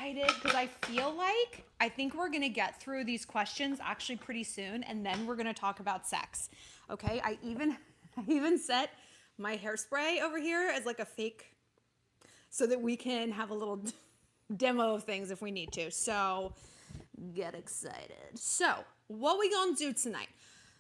excited because I think we're gonna get through these questions actually pretty soon, and then we're gonna talk about sex. Okay, I even set my hairspray over here as like a fake, so that we can have a little demo of things if we need to. So get excited. So what we gonna do tonight?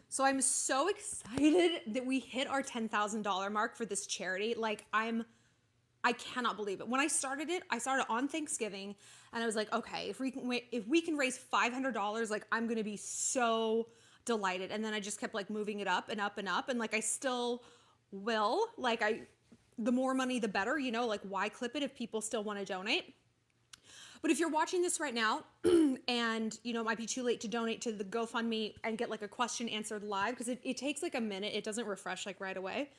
So I'm so excited that we hit our $10,000 mark for this charity. Like I cannot believe it. When I started it, I started on Thanksgiving, and I was like, okay, if we can raise $500, like I'm gonna be so delighted. And then I just kept like moving it up and up and up, and like I still will. Like the more money, the better. You know, like why clip it if people still want to donate? But if you're watching this right now, and you know it might be too late to donate to the GoFundMe and get like a question answered live, because it takes like a minute. It doesn't refresh like right away.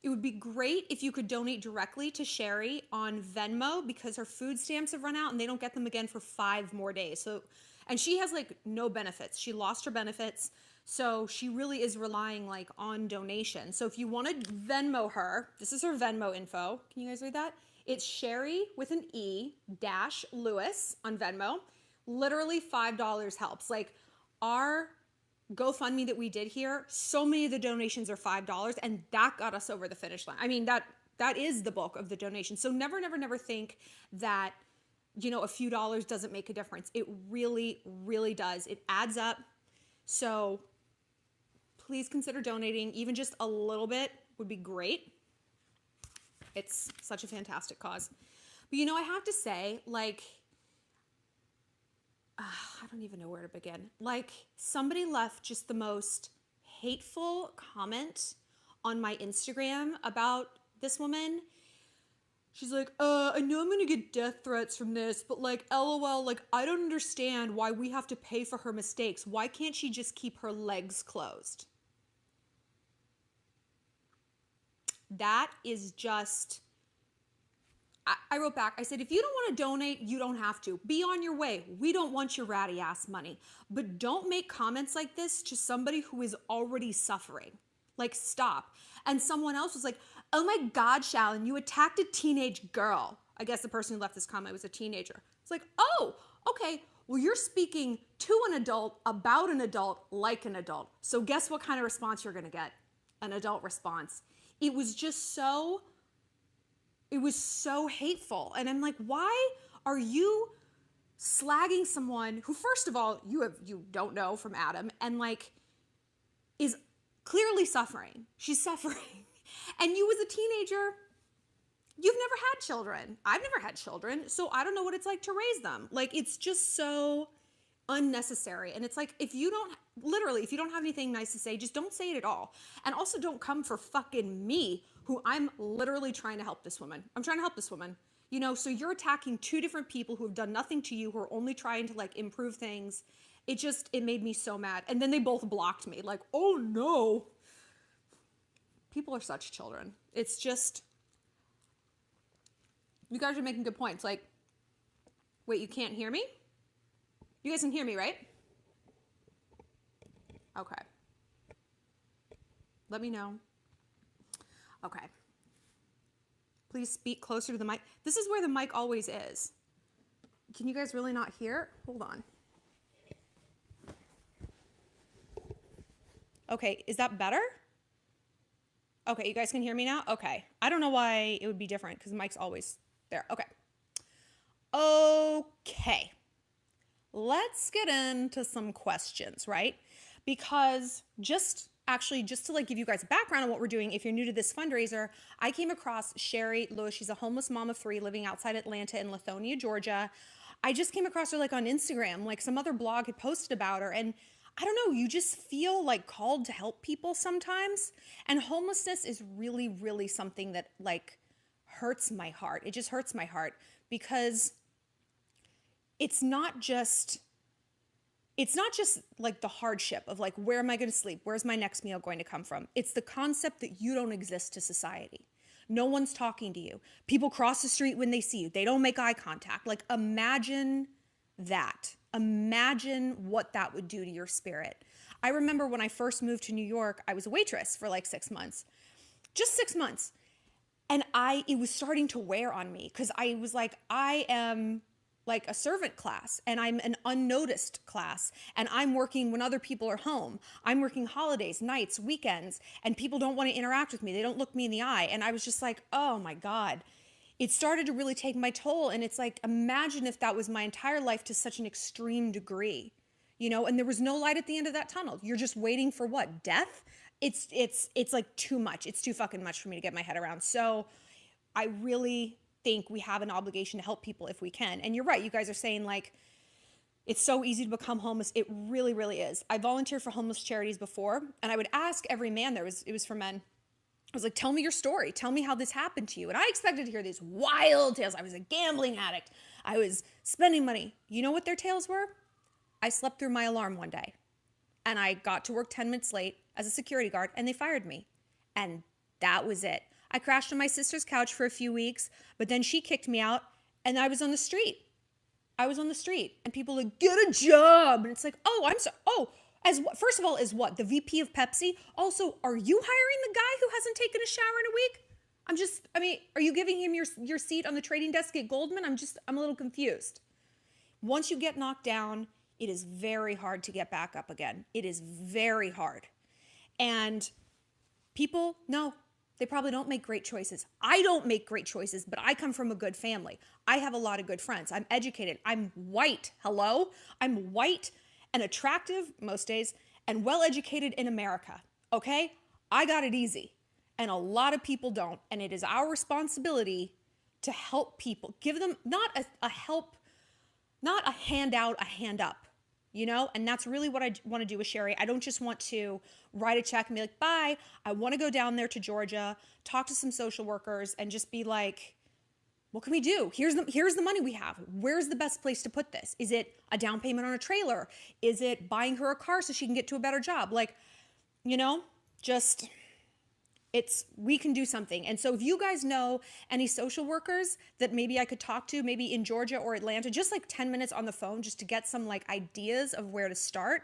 It would be great if you could donate directly to Sherry on Venmo, because her food stamps have run out and they don't get them again for 5 more days. So, and she has like no benefits. She lost her benefits. So she really is relying like on donations. So if you want to Venmo her, this is her Venmo info. Can you guys read that? It's Sherry with an E dash Lewis on Venmo. Literally $5 helps. Like our GoFundMe that we did here, so many of the donations are $5, and that got us over the finish line. I mean, that is the bulk of the donation. So never, never, never think that, you know, a few dollars doesn't make a difference. It really, really does. It adds up. So please consider donating. Even just a little bit would be great. It's such a fantastic cause. But you know, I have to say, like, I don't even know where to begin. Like, somebody left just the most hateful comment on my Instagram about this woman. She's like, I know I'm gonna get death threats from this, but like, LOL, like, I don't understand why we have to pay for her mistakes. Why can't she just keep her legs closed? That is just... I wrote back, I said, if you don't want to donate, you don't have to. Be on your way. We don't want your ratty ass money. But don't make comments like this to somebody who is already suffering. Like, stop. And someone else was like, oh my God, Shallon, you attacked a teenage girl. I guess the person who left this comment was a teenager. It's like, oh, okay. Well, you're speaking to an adult about an adult like an adult. So guess what kind of response you're going to get? An adult response. It was just so... It was so hateful. And I'm like, why are you slagging someone who, first of all, you don't know from Adam, and like is clearly suffering. She's suffering. And you as a teenager, you've never had children. I've never had children, so I don't know what it's like to raise them. Like, it's just so unnecessary. And it's like, if you don't have anything nice to say, just don't say it at all. And also don't come for fucking me, who I'm literally trying to help this woman. I'm trying to help this woman. You know, so you're attacking 2 different people who have done nothing to you, who are only trying to like improve things. It made me so mad. And then they both blocked me. Like, oh no. People are such children. It's just, you guys are making good points. Like, wait, you can't hear me? You guys can hear me, right? Okay. Let me know. Okay. Please speak closer to the mic. This is where the mic always is. Can you guys really not hear? Hold on. Okay, is that better? Okay, you guys can hear me now? Okay. I don't know why it would be different because the mic's always there. Okay. Okay. Let's get into some questions, right? Because just to like give you guys a background on what we're doing, if you're new to this fundraiser, I came across Sherry Lewis. She's a homeless mom of 3 living outside Atlanta in Lithonia, Georgia. I just came across her like on Instagram, like some other blog had posted about her, and I don't know, you just feel like called to help people sometimes. And homelessness is really, really something that like hurts my heart. It just hurts my heart because it's not just like the hardship of like, where am I going to sleep? Where's my next meal going to come from? It's the concept that you don't exist to society. No one's talking to you. People cross the street when they see you. They don't make eye contact. Like, imagine that. Imagine what that would do to your spirit. I remember when I first moved to New York, I was a waitress for like 6 months. Just 6 months. And it was starting to wear on me because I was like, I am like a servant class and I'm an unnoticed class and I'm working when other people are home. I'm working holidays, nights, weekends, and people don't want to interact with me. They don't look me in the eye. And I was just like, oh my God. It started to really take my toll. And it's like, imagine if that was my entire life to such an extreme degree, you know, and there was no light at the end of that tunnel. You're just waiting for what? Death? It's like too much. It's too fucking much for me to get my head around. So I really think we have an obligation to help people if we can. And you're right. You guys are saying like, it's so easy to become homeless. It really, really is. I volunteered for homeless charities before, and I would ask every man it was for men. I was like, tell me your story. Tell me how this happened to you. And I expected to hear these wild tales. I was a gambling addict. I was spending money. You know what their tales were? I slept through my alarm one day and I got to work 10 minutes late as a security guard and they fired me. And that was it. I crashed on my sister's couch for a few weeks, but then she kicked me out and I was on the street. I was on the street and people were like, get a job. And it's like, oh, I'm so, oh, as what? First of all, as what? The VP of Pepsi? Also, are you hiring the guy who hasn't taken a shower in a week? Are you giving him your seat on the trading desk at Goldman? I'm a little confused. Once you get knocked down, it is very hard to get back up again. It is very hard. And people, no, they probably don't make great choices. I don't make great choices, but I come from a good family. I have a lot of good friends. I'm educated. I'm white. Hello? I'm white and attractive most days and well-educated in America. Okay? I got it easy. And a lot of people don't. And it is our responsibility to help people. Give them not a help, not a handout, a hand up. You know, and that's really what I want to do with Sherry. I don't just want to write a check and be like, bye. I want to go down there to Georgia, talk to some social workers and just be like, what can we do? Here's the money we have. Where's the best place to put this? Is it a down payment on a trailer? Is it buying her a car so she can get to a better job? Like, you know, just... we can do something. And so if you guys know any social workers that maybe I could talk to, maybe in Georgia or Atlanta, just like 10 minutes on the phone, just to get some like ideas of where to start,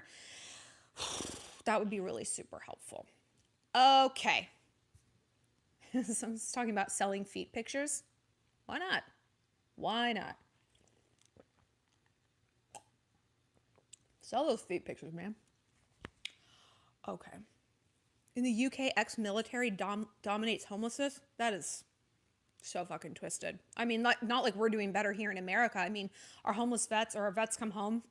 that would be really super helpful. Okay. Someone's talking about selling feet pictures. Why not? Why not? Sell those feet pictures, man. Okay. In the UK, ex-military dominates homelessness. That is so fucking twisted. I mean, not like we're doing better here in America. I mean, our homeless vets or our vets come home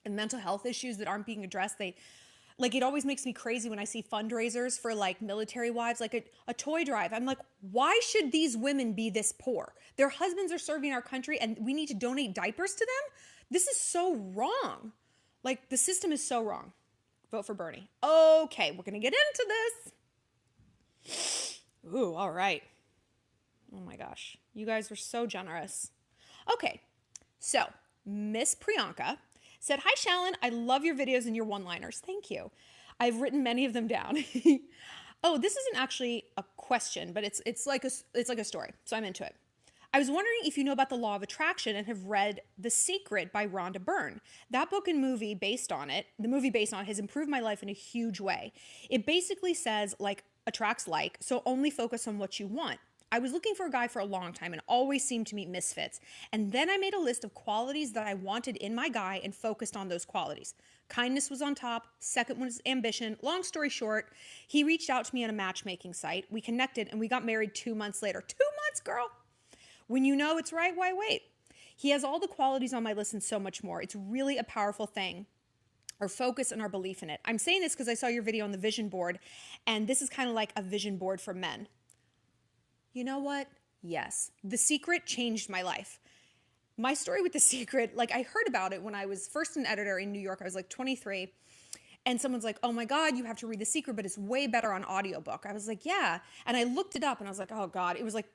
and mental health issues that aren't being addressed. It always makes me crazy when I see fundraisers for like military wives, like a toy drive. I'm like, why should these women be this poor? Their husbands are serving our country and we need to donate diapers to them? This is so wrong. Like, the system is so wrong. Vote for Bernie. Okay, we're going to get into this. Ooh, all right. Oh my gosh. You guys were so generous. Okay, so Miss Priyanka said, hi, Shallon. I love your videos and your one-liners. Thank you. I've written many of them down. Oh, this isn't actually a question, but it's like a story, so I'm into it. I was wondering if you know about the law of attraction and have read The Secret by Rhonda Byrne. That book and movie based on it, the movie based on it, has improved my life in a huge way. It basically says like attracts like, so only focus on what you want. I was looking for a guy for a long time and always seemed to meet misfits. And then I made a list of qualities that I wanted in my guy and focused on those qualities. Kindness was on top. Second one was ambition. Long story short, he reached out to me on a matchmaking site. We connected and we got married 2 months later. 2 months, girl. When you know it's right, why wait? He has all the qualities on my list and so much more. It's really a powerful thing. Our focus and our belief in it. I'm saying this because I saw your video on the vision board, and this is kind of like a vision board for men. You know what? Yes. The Secret changed my life. My story with The Secret, like I heard about it when I was first an editor in New York. I was like 23. And someone's like, oh my God, you have to read The Secret, but it's way better on audiobook. I was like, yeah. And I looked it up and I was like, oh God, it was like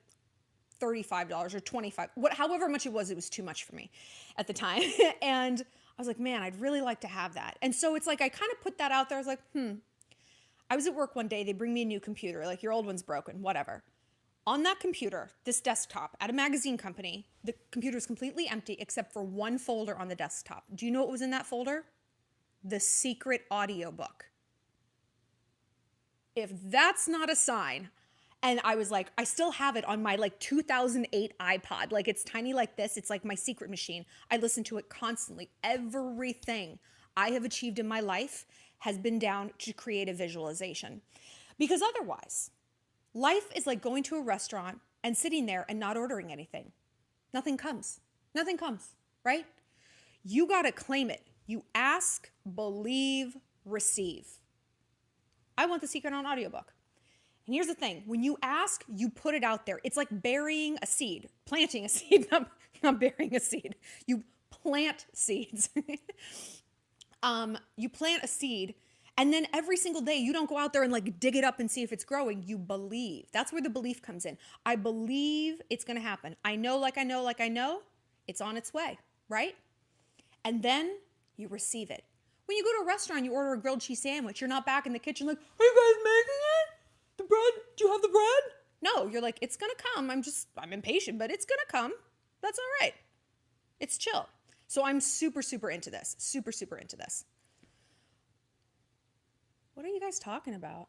$35 or $25, however much it was too much for me at the time. And I was like, man, I'd really like to have that. And so it's like, I kind of put that out there. I was like, I was at work one day. They bring me a new computer, like your old one's broken, whatever. On that computer, this desktop at a magazine company, the computer was completely empty except for one folder on the desktop. Do you know what was in that folder? The Secret audiobook. If that's not a sign. And I was like, I still have it on my like 2008 iPod. Like it's tiny like this. It's like my secret machine. I listen to it constantly. Everything I have achieved in my life has been down to creative visualization. Because otherwise, life is like going to a restaurant and sitting there and not ordering anything. Nothing comes. Nothing comes, right? You got to claim it. You ask, believe, receive. I want The Secret on audiobook. And here's the thing. When you ask, you put it out there. It's like burying a seed, planting a seed, not burying a seed. You plant seeds. You plant a seed, and then every single day you don't go out there and like dig it up and see if it's growing. You believe. That's where the belief comes in. I believe it's going to happen. I know, like I know, like I know, it's on its way, right? And then you receive it. When you go to a restaurant, you order a grilled cheese sandwich. You're not back in the kitchen like, are you guys making it? The bread? Do you have the bread? No, you're like, it's going to come. I'm impatient, but it's going to come. That's all right. It's chill. So I'm super, super into this. Super, super into this. What are you guys talking about?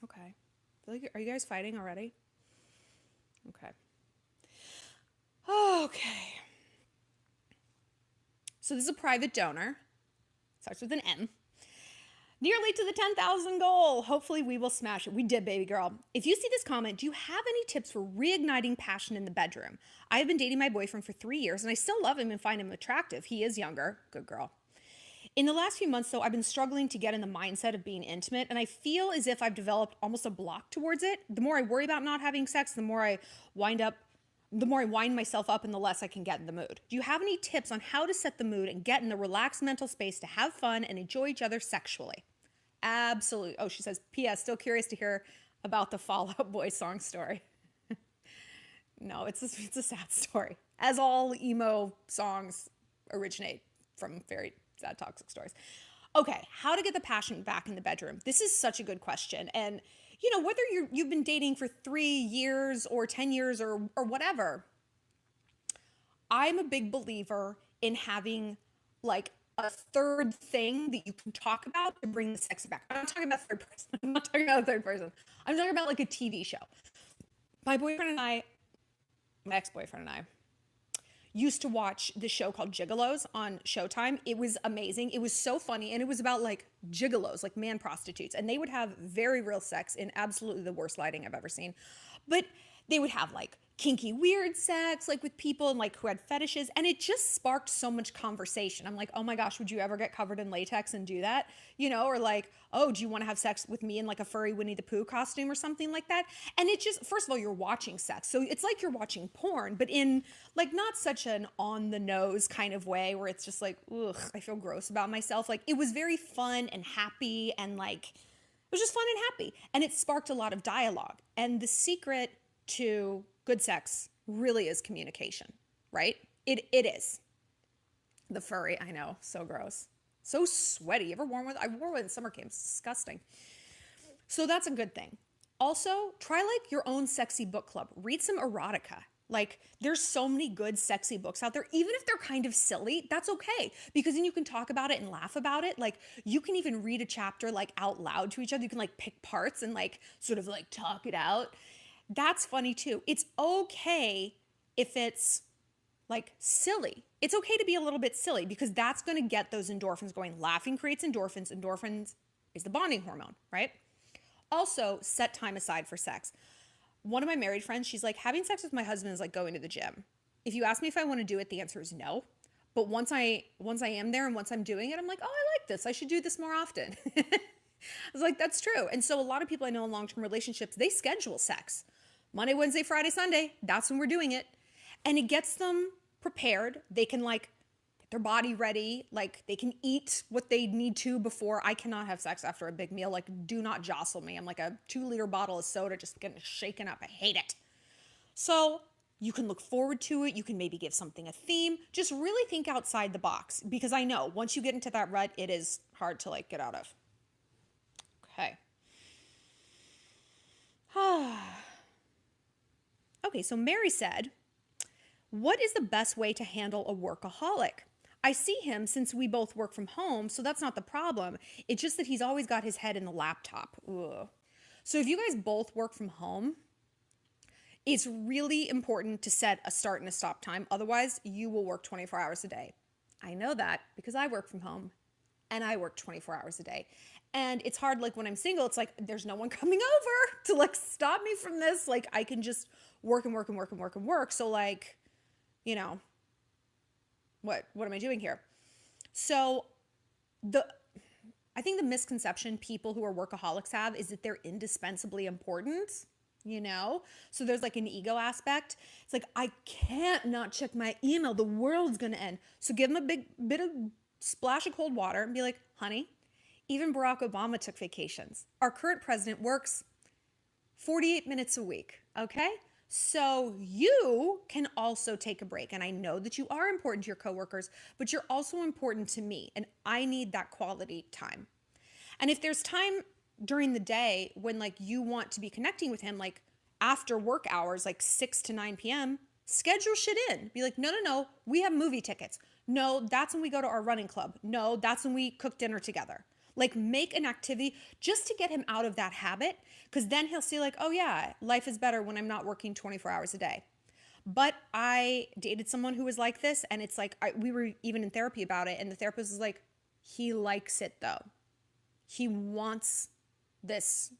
Okay. Are you guys fighting already? Okay. Okay. So this is a private donor. Starts with an M. Nearly to the 10,000 goal. Hopefully we will smash it. We did, baby girl. If you see this comment, do you have any tips for reigniting passion in the bedroom? I have been dating my boyfriend for 3 years and I still love him and find him attractive. He is younger. Good girl. In the last few months, though, I've been struggling to get in the mindset of being intimate, and I feel as if I've developed almost a block towards it. The more I worry about not having sex, the more I wind myself up and the less I can get in the mood. Do you have any tips on how to set the mood and get in the relaxed mental space to have fun and enjoy each other sexually? Absolutely. Oh, she says, P.S. Still curious to hear about the Fall Out Boy song story. No, it's a sad story. As all emo songs originate from very sad toxic stories. Okay, how to get the passion back in the bedroom. This is such a good question. And you know, whether you've been dating for 3 years or 10 years or whatever, I'm a big believer in having like a third thing that you can talk about to bring the sex back. I'm not talking about third person. I'm not talking about third person. I'm talking about like a TV show. My ex-boyfriend and I used to watch this show called Gigolos on Showtime. It was amazing. It was so funny. And it was about like gigolos, like man prostitutes. And they would have very real sex in absolutely the worst lighting I've ever seen. But they would have like kinky, weird sex, like with people and like who had fetishes. And it just sparked so much conversation. I'm like, oh my gosh, would you ever get covered in latex and do that? You know, or like, oh, do you want to have sex with me in like a furry Winnie the Pooh costume or something like that? And it just, first of all, you're watching sex. So it's like you're watching porn, but in like not such an on the nose kind of way where it's just like, ugh, I feel gross about myself. Like it was very fun and happy and like, it was just fun and happy. And it sparked a lot of dialogue. And the secret to good sex really is communication, right? It is. The furry, I know, so gross. So sweaty. You ever worn one? I wore one in summer camp. It's disgusting. So that's a good thing. Also, try like your own sexy book club. Read some erotica. Like there's so many good sexy books out there. Even if they're kind of silly, that's okay. Because then you can talk about it and laugh about it. Like you can even read a chapter like out loud to each other. You can like pick parts and like sort of like talk it out. That's funny too. It's okay if it's like silly. It's okay to be a little bit silly because that's going to get those endorphins going. Laughing creates endorphins. Endorphins is the bonding hormone, right? Also, set time aside for sex. One of my married friends, she's like, having sex with my husband is like going to the gym. If you ask me if I want to do it, the answer is no. But once I am there and once I'm doing it, I'm like, oh, I like this. I should do this more often. I was like, that's true. And so a lot of people I know in long-term relationships, they schedule sex. Monday, Wednesday, Friday, Sunday, that's when we're doing it. And it gets them prepared. They can like get their body ready. Like they can eat what they need to before. I cannot have sex after a big meal. Like do not jostle me. I'm like a 2-liter bottle of soda just getting shaken up. I hate it. So you can look forward to it. You can maybe give something a theme. Just really think outside the box because I know once you get into that rut, it is hard to like get out of. Okay. Okay, so Mary said, what is the best way to handle a workaholic? I see him since we both work from home, so that's not the problem. It's just that he's always got his head in the laptop. Ugh. So if you guys both work from home, it's really important to set a start and a stop time. Otherwise, you will work 24 hours a day. I know that because I work from home and I work 24 hours a day. And it's hard, like when I'm single, it's like there's no one coming over to like stop me from this. Like I can just work and work and work and work and work. So like, you know, what am I doing here? So I think the misconception people who are workaholics have is that they're indispensably important, you know? So there's like an ego aspect. It's like, I can't not check my email. The world's gonna end. So give them a big bit of splash of cold water and be like, honey, even Barack Obama took vacations. Our current president works 48 minutes a week, okay? So you can also take a break. And I know that you are important to your coworkers, but you're also important to me. And I need that quality time. And if there's time during the day when like you want to be connecting with him, like after work hours, like 6 to 9 p.m., schedule shit in. Be like, no, we have movie tickets. No, that's when we go to our running club. No, that's when we cook dinner together. Like make an activity just to get him out of that habit, because then he'll see like, oh yeah, life is better when I'm not working 24 hours a day. But I dated someone who was like this, and it's like, we were even in therapy about it, and the therapist was like, he likes it though. He wants this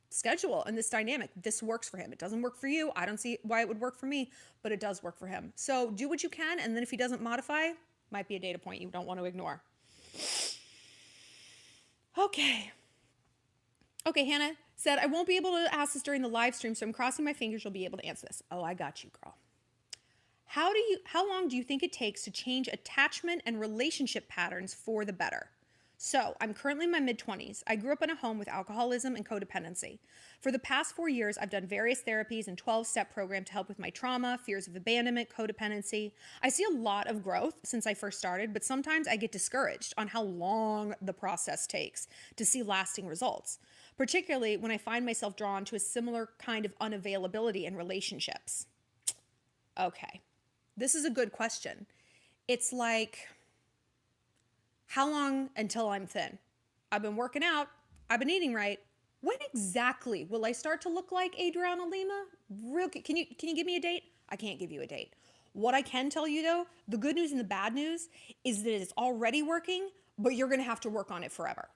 schedule and this dynamic. This works for him. It doesn't work for you. I don't see why it would work for me, but it does work for him. So do what you can, and then if he doesn't modify, might be a data point you don't want to ignore. Okay, Hannah said, I won't be able to ask this during the live stream, so I'm crossing my fingers you'll be able to answer this. Oh, I got you, girl. How long do you think it takes to change attachment and relationship patterns for the better? So I'm currently in my mid-20s. I grew up in a home with alcoholism and codependency. For the past 4 years, I've done various therapies and 12-step program to help with my trauma, fears of abandonment, codependency. I see a lot of growth since I first started, but sometimes I get discouraged on how long the process takes to see lasting results, particularly when I find myself drawn to a similar kind of unavailability in relationships. Okay, this is a good question. It's like, how long until I'm thin? I've been working out. I've been eating right. When exactly will I start to look like Adriana Lima? Can you give me a date? I can't give you a date. What I can tell you though, the good news and the bad news is that it's already working, but you're gonna have to work on it forever.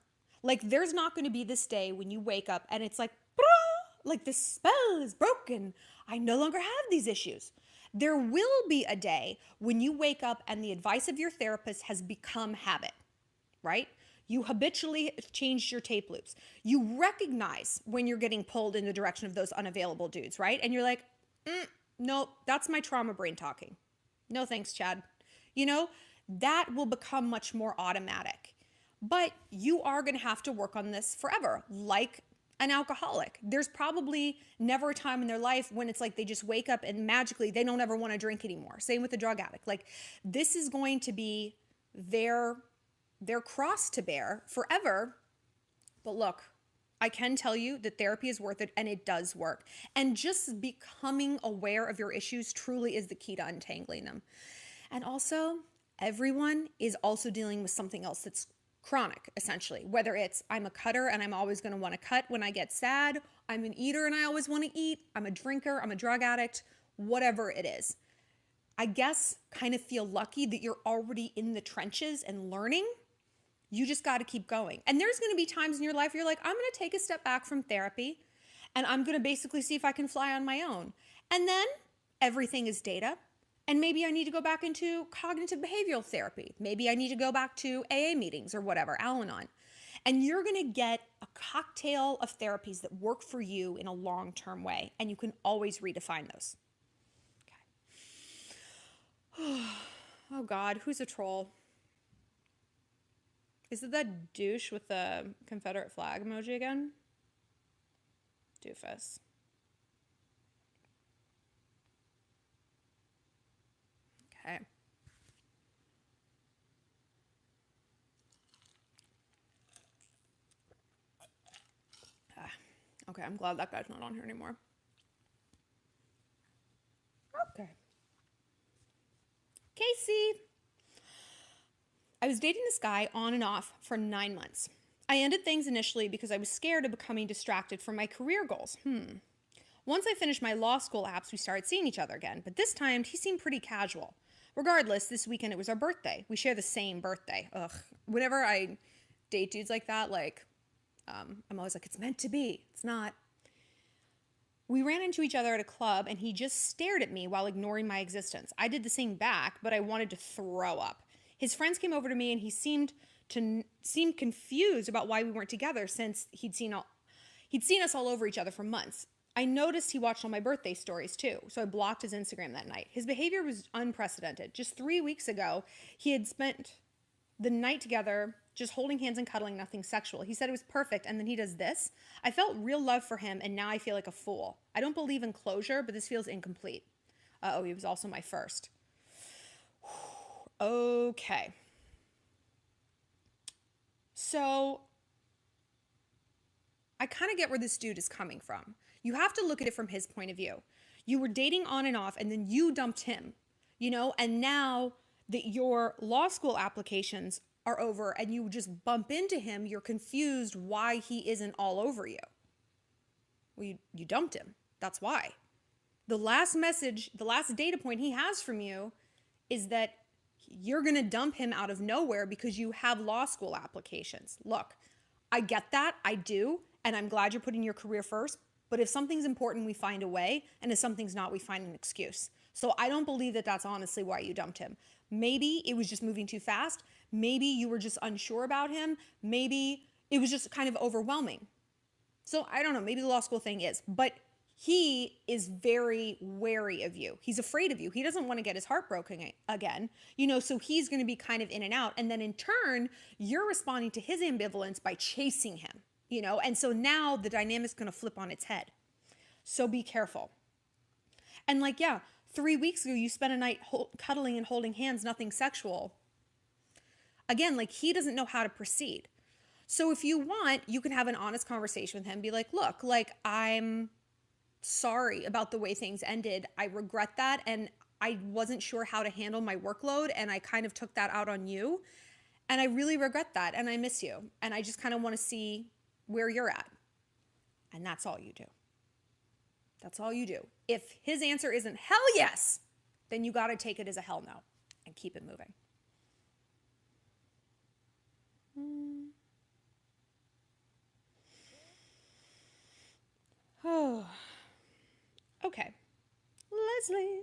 Like there's not gonna be this day when you wake up and it's like, like the spell is broken. I no longer have these issues. There will be a day when you wake up and the advice of your therapist has become habit, right? You habitually changed your tape loops. You recognize when you're getting pulled in the direction of those unavailable dudes, right? And you're like, no, that's my trauma brain talking. No thanks, Chad. You know, that will become much more automatic. But you are going to have to work on this forever, like an alcoholic. There's probably never a time in their life when it's like they just wake up and magically they don't ever want to drink anymore. Same with the drug addict. Like this is going to be their cross to bear forever. But look, I can tell you that therapy is worth it and it does work. And just becoming aware of your issues truly is the key to untangling them. And also, everyone is also dealing with something else that's chronic, essentially. Whether it's I'm a cutter and I'm always going to want to cut when I get sad, I'm an eater and I always want to eat, I'm a drinker, I'm a drug addict, whatever it is. I guess kind of feel lucky that you're already in the trenches and learning. You just got to keep going. And there's going to be times in your life where you're like, I'm going to take a step back from therapy and I'm going to basically see if I can fly on my own. And then everything is data. And maybe I need to go back into cognitive behavioral therapy. Maybe I need to go back to AA meetings or whatever, Al-Anon. And you're going to get a cocktail of therapies that work for you in a long-term way. And you can always redefine those. Okay. Oh God, who's a troll? Is it that douche with the Confederate flag emoji again? Doofus. Okay. Okay, I'm glad that guy's not on here anymore. Okay. Casey. I was dating this guy on and off for 9 months. I ended things initially because I was scared of becoming distracted from my career goals. Once I finished my law school apps, we started seeing each other again, but this time he seemed pretty casual. Regardless, this weekend it was our birthday. We share the same birthday. Ugh. Whenever I date dudes like that, I'm always like, it's meant to be. It's not. We ran into each other at a club and he just stared at me while ignoring my existence. I did the same back, but I wanted to throw up. His friends came over to me and he seemed confused about why we weren't together since he'd seen us all over each other for months. I noticed he watched all my birthday stories too, so I blocked his Instagram that night. His behavior was unprecedented. Just 3 weeks ago, he had spent the night together, just holding hands and cuddling, nothing sexual. He said it was perfect, and then he does this. I felt real love for him, and now I feel like a fool. I don't believe in closure, but this feels incomplete. He was also my first. Okay. So, I kind of get where this dude is coming from. You have to look at it from his point of view. You were dating on and off, and then you dumped him, and now that your law school applications are over and you just bump into him, you're confused why he isn't all over you. Well, you dumped him. That's why. The last message, the last data point he has from you is that you're going to dump him out of nowhere because you have law school applications. Look, I get that. I do. And I'm glad you're putting your career first. But if something's important, we find a way. And if something's not, we find an excuse. So I don't believe that that's honestly why you dumped him. Maybe it was just moving too fast. Maybe you were just unsure about him. Maybe it was just kind of overwhelming. So I don't know. Maybe the law school thing is. But he is very wary of you. He's afraid of you. He doesn't want to get his heart broken again. So he's going to be kind of in and out. And then in turn, you're responding to his ambivalence by chasing him. And so now the dynamic's going to flip on its head. So be careful. And 3 weeks ago, you spent a night cuddling and holding hands, nothing sexual. Again, he doesn't know how to proceed. So if you want, you can have an honest conversation with him. Be like, look, I'm sorry about the way things ended. I regret that. And I wasn't sure how to handle my workload. And I kind of took that out on you. And I really regret that. And I miss you. And I just kind of want to see where you're at. And that's all you do. That's all you do. If his answer isn't hell yes, then you got to take it as a hell no and keep it moving. Oh, okay. Leslie.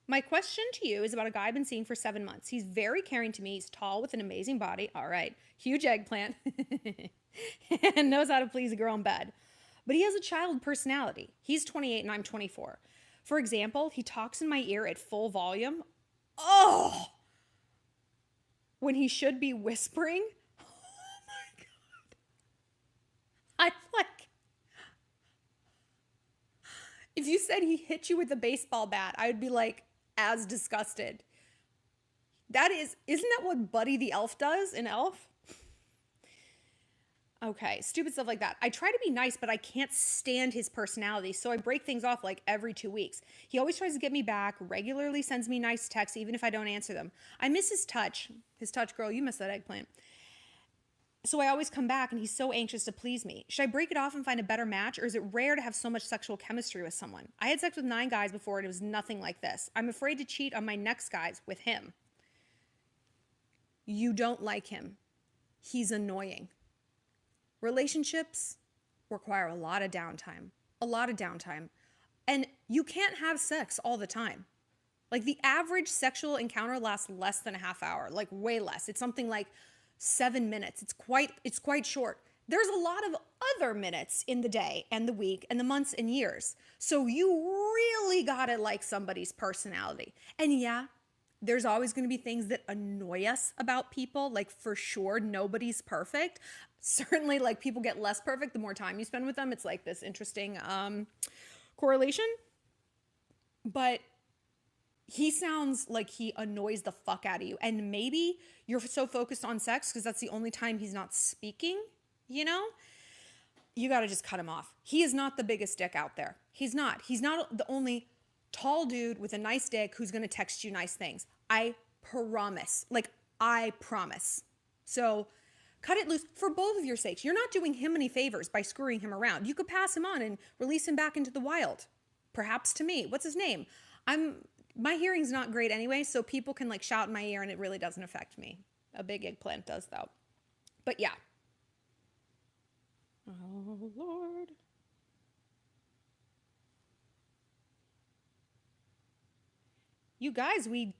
My question to you is about a guy I've been seeing for 7 months. He's very caring to me. He's tall with an amazing body. All right. Huge eggplant. And knows how to please a girl in bed. But he has a child personality. He's 28 and I'm 24. For example, he talks in my ear at full volume. Oh! When he should be whispering. Oh my God. I'm like, if you said he hit you with a baseball bat, I would be as disgusted. Isn't that what Buddy the Elf does in Elf? Okay, stupid stuff like that. I try to be nice, but I can't stand his personality, so I break things off every 2 weeks. He always tries to get me back, regularly sends me nice texts, even if I don't answer them. I miss his touch. His touch, girl, you miss that eggplant. So I always come back, and he's so anxious to please me. Should I break it off and find a better match, or is it rare to have so much sexual chemistry with someone? I had sex with 9 guys before, and it was nothing like this. I'm afraid to cheat on my next guys with him. You don't like him. He's annoying. Relationships require a lot of downtime. And you can't have sex all the time. The average sexual encounter lasts less than a half hour, way less. It's something like 7 minutes. It's quite short. There's a lot of other minutes in the day and the week and the months and years. So you really gotta like somebody's personality. And yeah, there's always going to be things that annoy us about people. For sure, nobody's perfect. Certainly, people get less perfect the more time you spend with them. It's this interesting correlation. But he sounds like he annoys the fuck out of you. And maybe you're so focused on sex because that's the only time he's not speaking, You got to just cut him off. He is not the biggest dick out there. He's not the only tall dude with a nice dick who's going to text you nice things. I promise. Like, I promise. So cut it loose for both of your sakes. You're not doing him any favors by screwing him around. You could pass him on and release him back into the wild. Perhaps to me. What's his name? My hearing's not great anyway, so people can like shout in my ear and it really doesn't affect me. A big eggplant does though. But yeah. Oh, Lord. You guys, we've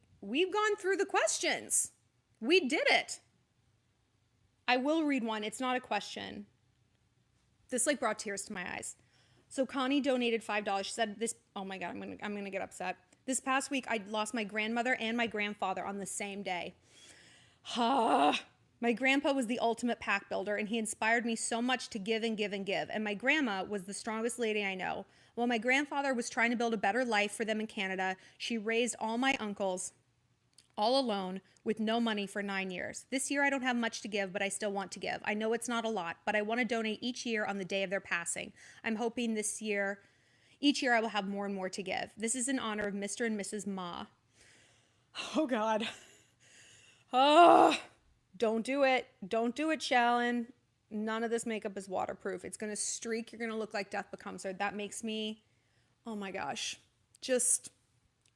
gone through the questions. We did it. I will read one. It's not a question. This like brought tears to my eyes. So Connie donated $5. She said this, oh my God, I'm gonna get upset. This past week, I lost my grandmother and my grandfather on the same day. My grandpa was the ultimate pack builder, and he inspired me so much to give and give and give. And my grandma was the strongest lady I know. While my grandfather was trying to build a better life for them in Canada, she raised all my uncles all alone with no money for 9 years. This year, I don't have much to give, but I still want to give. I know it's not a lot, but I want to donate each year on the day of their passing. I'm hoping each year I will have more and more to give. This is in honor of Mr. and Mrs. Ma. Oh, God. Oh, don't do it. Don't do it, Shallon. None of this makeup is waterproof. It's going to streak. You're going to look like Death Becomes Her. That makes me, oh my gosh, just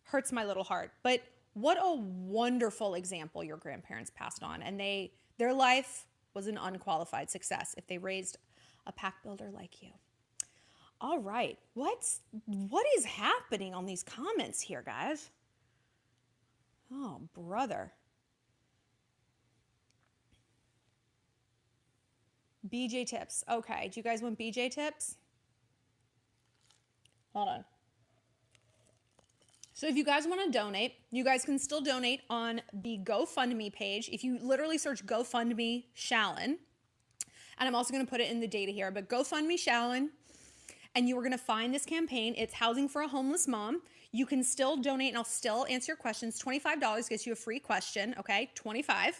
hurts my little heart. But what a wonderful example your grandparents passed on. And their life was an unqualified success if they raised a pack builder like you. All right. What is happening on these comments here, guys? Oh, brother. BJ tips. Okay. Do you guys want BJ tips? Hold on. So if you guys want to donate, you guys can still donate on the GoFundMe page. If you literally search GoFundMe Shallon, and I'm also going to put it in the data here, but GoFundMe Shallon, and you are going to find this campaign. It's Housing for a Homeless Mom. You can still donate, and I'll still answer your questions. $25 gets you a free question, okay? $25.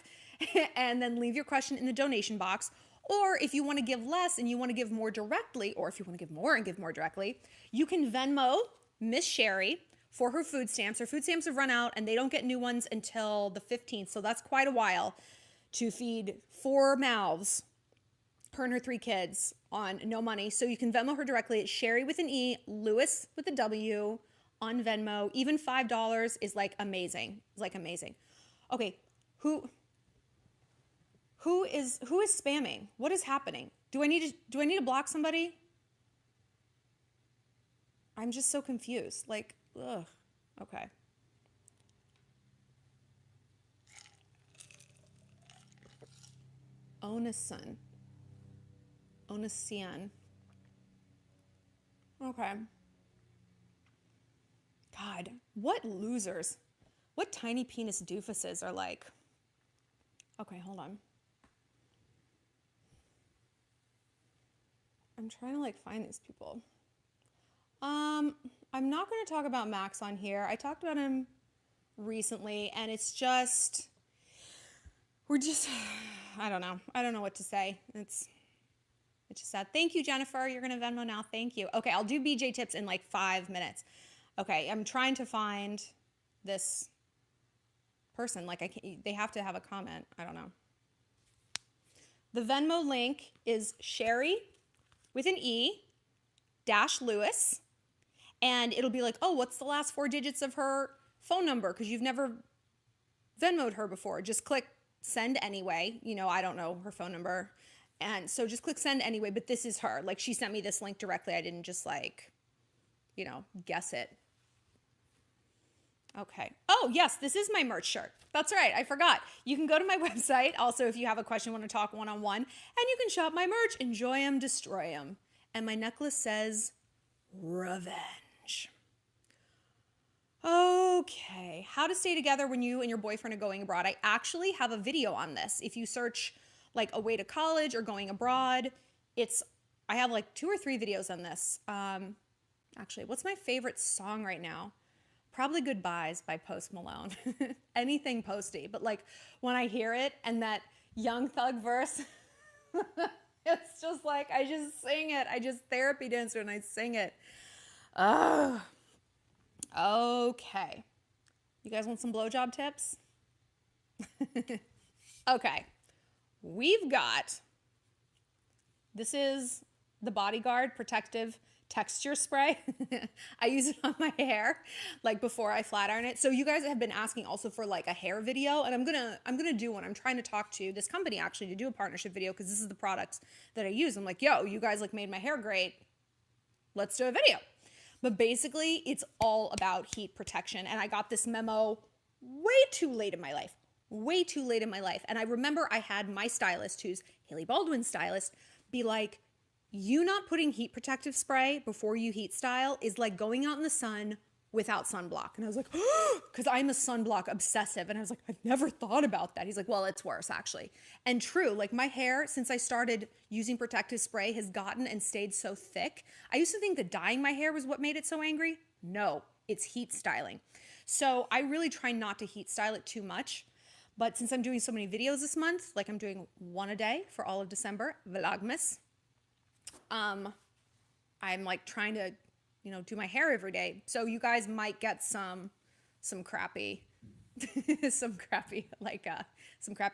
And then leave your question in the donation box. Or if you want to give less and you want to give more directly, or if you want to give more and give more directly, you can Venmo Miss Sherry for her food stamps. Her food stamps have run out and they don't get new ones until the 15th. So that's quite a while to feed 4 mouths, her and her 3 kids, on no money. So you can Venmo her directly. It's Sherry with an E, Lewis with a W on Venmo. Even $5 is like amazing. It's like amazing. Okay, who is spamming? What is happening? Do I need to block somebody? I'm just so confused. Like, ugh. Okay. Onasian. Okay. God, what losers. What tiny penis doofuses are like. Okay, hold on. I'm trying to like find these people. I'm not going to talk about Max on here. I talked about him recently, and it's just, I don't know. I don't know what to say. It's just sad. Thank you, Jennifer. You're going to Venmo now. Thank you. Okay, I'll do BJ tips in like 5 minutes. Okay, I'm trying to find this person. Like they have to have a comment. I don't know. The Venmo link is Sherry with an E -Lewis. And it'll be like, oh, what's the last 4 digits of her phone number? Because you've never Venmo'd her before. Just click send anyway. You know, I don't know her phone number. And so just click send anyway, but this is her. Like, she sent me this link directly. I didn't just like, you know, guess it. Okay. Oh, yes, this is my merch shirt. That's right. I forgot. You can go to my website. Also, if you have a question, want to talk one-on-one, and you can shop my merch. Enjoy 'em, destroy 'em. And my necklace says revenge. Okay. How to stay together when you and your boyfriend are going abroad. I actually have a video on this. If you search like away to college or going abroad, I have like 2 or 3 videos on this. Actually, what's my favorite song right now? Probably Goodbyes by Post Malone. Anything Posty. But like when I hear it and that Young Thug verse, it's just like, I just sing it. I just therapy dancer and I sing it. Okay. You guys want some blowjob tips? Okay. We've got, this is the Bodyguard Protective Texture Spray. I use it on my hair, like before I flat iron it. So you guys have been asking also for like a hair video, and I'm gonna do one. I'm trying to talk to this company actually to do a partnership video because this is the products that I use. I'm like, yo, you guys like made my hair great. Let's do a video. But basically, it's all about heat protection. And I got this memo way too late in my life. Way too late in my life. And I remember I had my stylist, who's Hailey Baldwin's stylist, be like, you not putting heat protective spray before you heat style is like going out in the sun without sunblock. And I was like, because I'm a sunblock obsessive. And I was like, I've never thought about that. He's like, well, it's worse actually. And true, like my hair, since I started using protective spray, has gotten and stayed so thick. I used to think that dyeing my hair was what made it so angry. No, it's heat styling. So I really try not to heat style it too much. But since I'm doing so many videos this month, like I'm doing one a day for all of December, Vlogmas, I'm like trying to, do my hair every day. So you guys might get some crappy, some crappy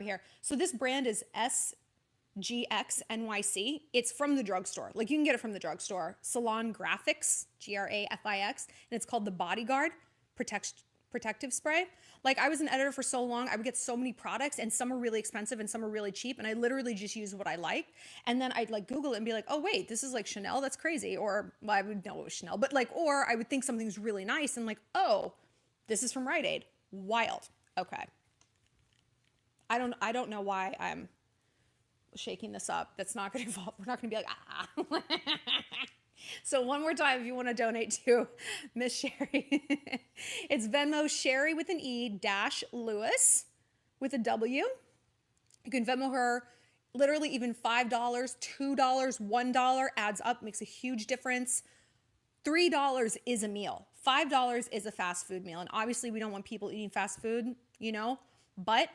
hair. So this brand is SGX NYC. It's from the drugstore. Like you can get it from the drugstore. Salon Graphics, Grafix, and it's called the Bodyguard Protective Spray. Like I was an editor for so long, I would get so many products and some are really expensive and some are really cheap. And I literally just use what I like. And then I'd like Google it and be like, oh wait, this is like Chanel, that's crazy. Or well, I would know it was Chanel, but like, or I would think something's really nice and like, oh, this is from Rite Aid. Wild. Okay. I don't know why I'm shaking this up. That's not going to involve, we're not going to be like, ah. So one more time, if you want to donate to Miss Sherry, it's Venmo Sherry with an E dash Lewis with a W. You can Venmo her literally even $5, $2, $1 adds up, makes a huge difference. $3 is a meal. $5 is a fast food meal. And obviously we don't want people eating fast food, but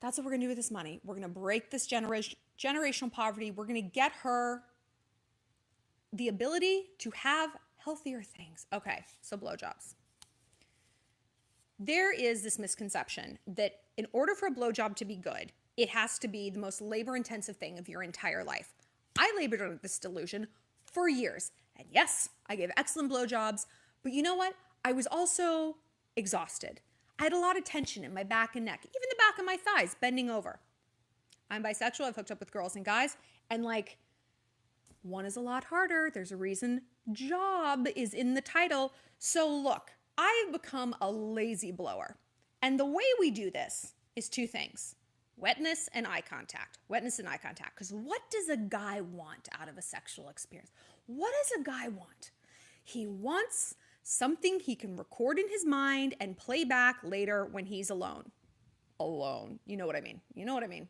that's what we're going to do with this money. We're going to break this generational poverty. We're going to get her the ability to have healthier things. Okay, so blowjobs. There is this misconception that in order for a blowjob to be good, it has to be the most labor-intensive thing of your entire life. I labored under this delusion for years. And yes, I gave excellent blowjobs, but you know what? I was also exhausted. I had a lot of tension in my back and neck, even the back of my thighs, bending over. I'm bisexual. I've hooked up with girls and guys, and like, one is a lot harder. There's a reason job is in the title. So look, I've become a lazy blower. And the way we do this is two things: wetness and eye contact. Wetness and eye contact. Because what does a guy want out of a sexual experience? What does a guy want? He wants something he can record in his mind and play back later when he's alone. Alone. You know what I mean? You know what I mean?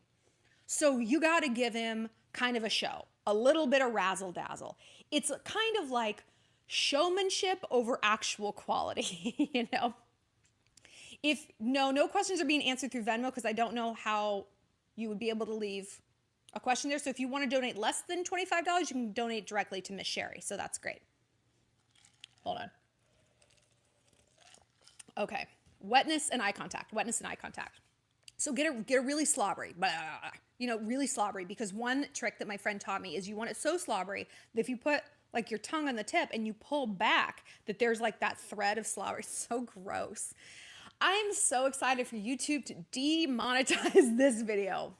So you got to give him kind of a show. A little bit of razzle dazzle. It's kind of like showmanship over actual quality, If no questions are being answered through Venmo because I don't know how you would be able to leave a question there. So if you want to donate less than $25, you can donate directly to Miss Sherry. So that's great. Hold on. Okay. Wetness and eye contact. Wetness and eye contact. So get a really slobbery, really slobbery, because one trick that my friend taught me is you want it so slobbery that if you put like your tongue on the tip and you pull back, that there's like that thread of slobbery. It's so gross. I'm so excited for YouTube to demonetize this video.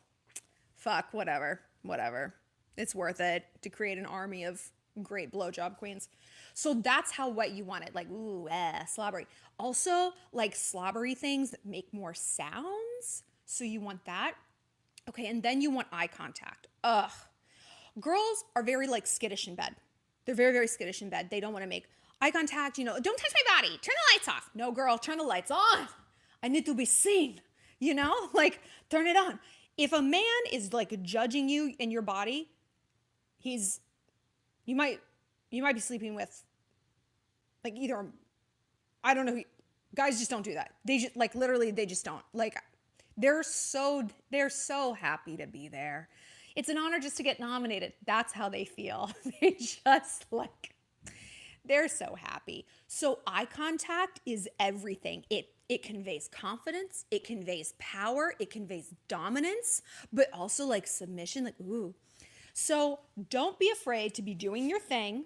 Fuck, whatever. It's worth it to create an army of great blowjob queens. So that's how wet you want it. Like, ooh, slobbery. Also, like slobbery things that make more sounds. So you want that. Okay, and then you want eye contact. Ugh. Girls are very like skittish in bed. They're very, very skittish in bed. They don't want to make eye contact. Don't touch my body. Turn the lights off. No, girl, turn the lights on. I need to be seen. Like turn it on. If a man is like judging you in your body, you might be sleeping with like either, I don't know, guys just don't do that. They just like literally they just don't. Like they're so happy to be there. It's an honor just to get nominated. That's how they feel. They're so happy. So eye contact is everything. It conveys confidence, it conveys power, it conveys dominance, but also like submission, like ooh. So don't be afraid to be doing your thing,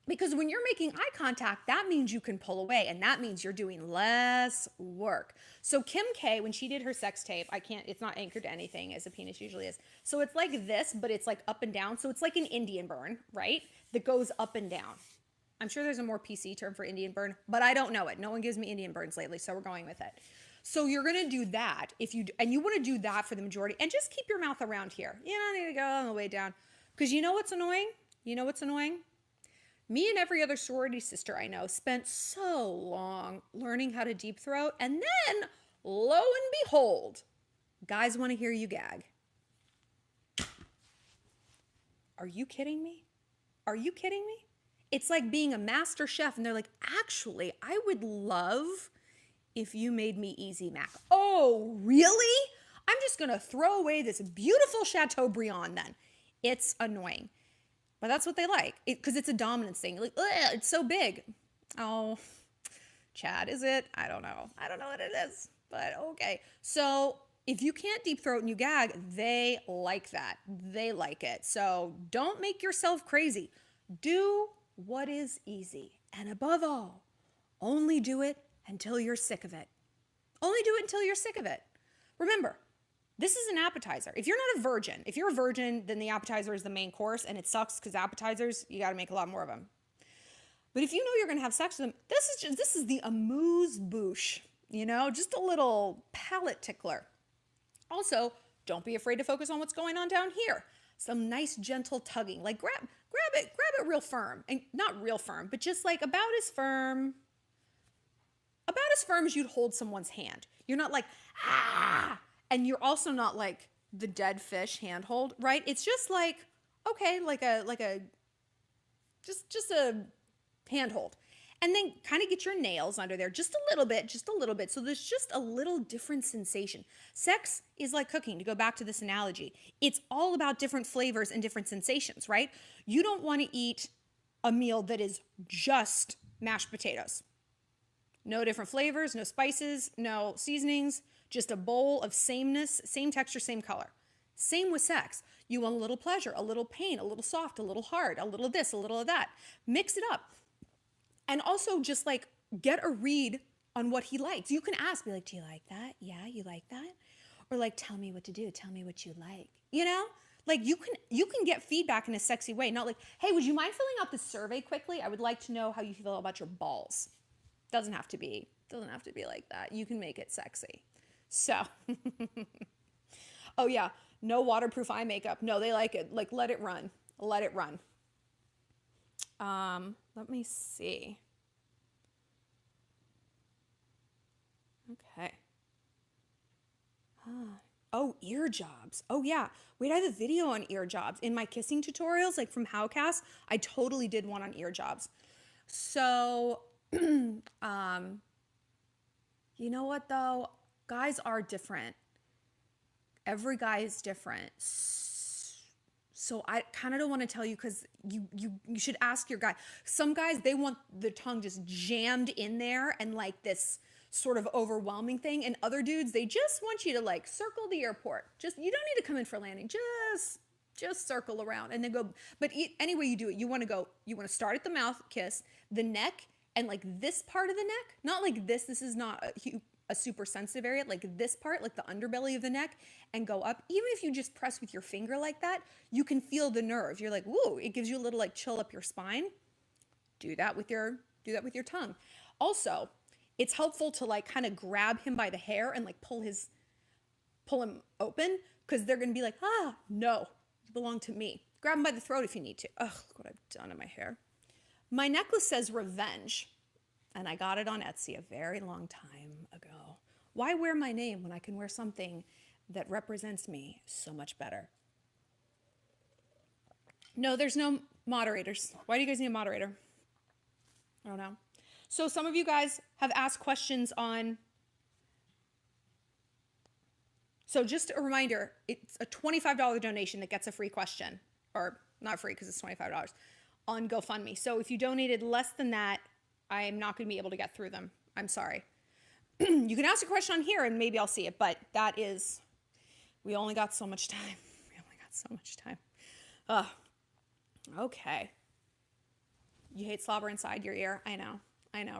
because when you're making eye contact, that means you can pull away, and that means you're doing less work. So Kim K, when she did her sex tape, it's not anchored to anything as a penis usually is. So it's like this, but it's like up and down. So it's like an Indian burn, right? That goes up and down. I'm sure there's a more PC term for Indian burn, but I don't know it. No one gives me Indian burns lately, so we're going with it. So you're gonna do that and you want to do that for the majority, and just keep your mouth around here. You don't need to go on the way down, because you know what's annoying? You know what's annoying? Me and every other sorority sister I know spent so long learning how to deep throat, and then lo and behold, guys want to hear you gag. Are you kidding me? Are you kidding me? It's like being a master chef and they're like, actually, I would love if you made me easy mac. Oh, really? I'm just going to throw away this beautiful Chateaubriand then. It's annoying. But that's what they like, because it's a dominance thing. Like, it's so big. Oh, Chad, is it? I don't know. I don't know what it is, but okay. So if you can't deep throat and you gag, they like that. They like it. So don't make yourself crazy. Do what is easy. And above all, only do it until you're sick of it. Only do it until you're sick of it. Remember, this is an appetizer. If you're not a virgin, if you're a virgin, then the appetizer is the main course, and it sucks because appetizers, you got to make a lot more of them. But if you know you're going to have sex with them, this is the amuse-bouche, just a little palate tickler. Also, don't be afraid to focus on what's going on down here. Some nice gentle tugging, like grab it real firm, and not real firm, but just like about as firm as you'd hold someone's hand. You're not like, ah, and you're also not like the dead fish handhold, right? It's just like, okay, just a handhold. And then kind of get your nails under there just a little bit. So there's just a little different sensation. Sex is like cooking, to go back to this analogy. It's all about different flavors and different sensations, right? You don't want to eat a meal that is just mashed potatoes. No different flavors, no spices, no seasonings, just a bowl of sameness, same texture, same color. Same with sex. You want a little pleasure, a little pain, a little soft, a little hard, a little this, a little of that. Mix it up. And also just like get a read on what he likes. You can ask, be like, do you like that? Yeah, you like that? Or like, tell me what to do. Tell me what you like. Like you can get feedback in a sexy way. Not like, hey, would you mind filling out this survey quickly? I would like to know how you feel about your balls. Doesn't have to be like that. You can make it sexy. So, oh yeah, no waterproof eye makeup. No, they like it. Like, let it run. Let it run. Let me see. Okay. Oh, ear jobs. Oh yeah. Wait, I have a video on ear jobs. In my kissing tutorials, like from Howcast, I totally did one on ear jobs. So, you know what though? Guys are different. Every guy is different. So I kind of don't want to tell you, because you should ask your guy. Some guys, they want the tongue just jammed in there and like this sort of overwhelming thing. And other dudes, they just want you to like circle the airport. You don't need to come in for landing. Just circle around and then go. But any way you do it, you want to start at the mouth, kiss, the neck, and like this part of the neck. Not like this. This is not a super sensitive area, like this part, like the underbelly of the neck, and go up. Even if you just press with your finger like that, you can feel the nerve. You're like, whoa, it gives you a little like chill up your spine. Do that with your tongue. Also, it's helpful to like kind of grab him by the hair and like pull him open, because they're gonna be like, no, you belong to me. Grab him by the throat if you need to. Ugh, look what I've done in my hair. My necklace says revenge, and I got it on Etsy a very long time ago. Why wear my name when I can wear something that represents me so much better? No, there's no moderators. Why do you guys need a moderator? I don't know. So some of you guys have asked questions on... So just a reminder, it's a $25 donation that gets a free question. Or not free because it's $25. on GoFundMe. So if you donated less than that, I am not going to be able to get through them. I'm sorry. You can ask a question on here and maybe I'll see it, but that is, we only got so much time. We only got so much time. Okay. You hate slobber inside your ear? I know,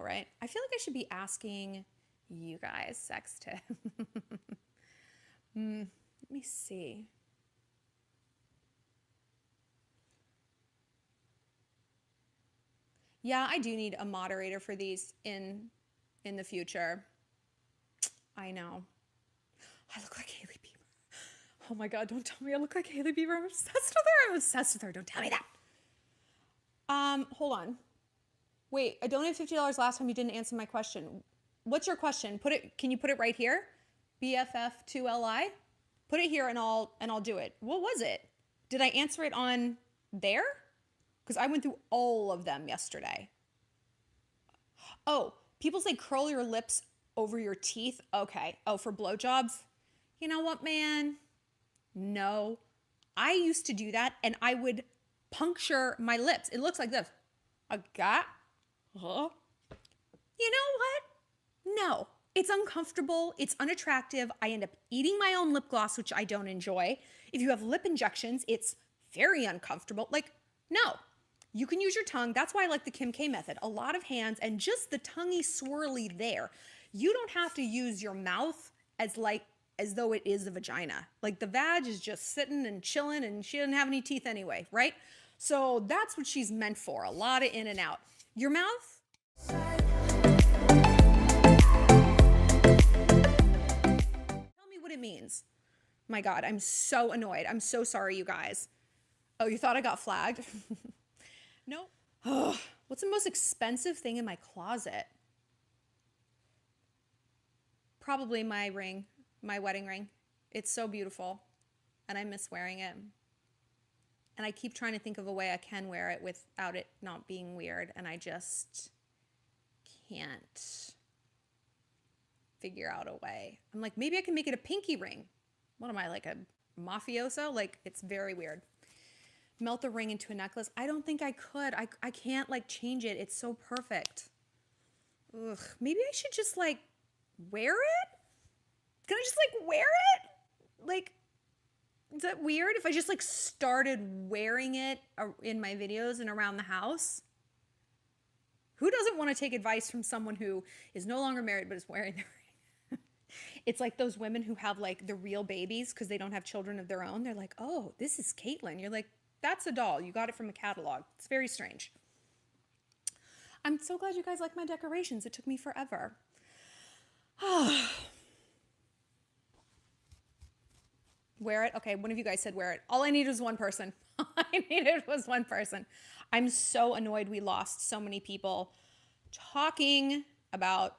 right? I feel like I should be asking you guys sex tips. Let me see. Yeah, I do need a moderator for these in the future. I know. I look like Hailey Bieber. Oh my God, don't tell me I look like Hailey Bieber. I'm obsessed with her. I'm obsessed with her. Don't tell me that. Hold on. Wait, I donated $50 last time. You didn't answer my question. What's your question? Can you put it right here? BFF2LI? Put it here and I'll do it. What was it? Did I answer it on there? Because I went through all of them yesterday. Oh, people say curl your lips over your teeth. Okay. Oh, for blowjobs? You know what, man? No. I used to do that and I would puncture my lips. It looks like this. You know what? No. It's uncomfortable. It's unattractive. I end up eating my own lip gloss, which I don't enjoy. If you have lip injections, it's very uncomfortable. Like, no. You can use your tongue. That's why I like the Kim K method. A lot of hands and just the tonguey swirly there. You don't have to use your mouth as though it is a vagina. Like the vag is just sitting and chilling and she doesn't have any teeth anyway, right? So that's what she's meant for. A lot of in and out. Your mouth. Tell me what it means. My God, I'm so annoyed. I'm so sorry, you guys. Oh, you thought I got flagged? No. Oh, what's the most expensive thing in my closet? Probably my ring, my wedding ring. It's so beautiful and I miss wearing it. And I keep trying to think of a way I can wear it without it not being weird. And I just can't figure out a way. I'm like, maybe I can make it a pinky ring. What am I, like a mafioso? Like, it's very weird. Melt the ring into a necklace. I don't think I could. I can't like change it. It's so perfect. Ugh. Maybe I should just like wear it? Can I just like wear it? Like, is that weird if I just like started wearing it in my videos and around the house? Who doesn't want to take advice from someone who is no longer married but is wearing their ring? It's like those women who have like the real babies because they don't have children of their own. They're like, oh, this is Caitlyn. You're like, that's a doll. You got it from a catalog. It's very strange. I'm so glad you guys like my decorations. It took me forever. Wear it? Okay, one of you guys said wear it. All I needed was one person. All I needed was one person. I'm so annoyed we lost so many people talking about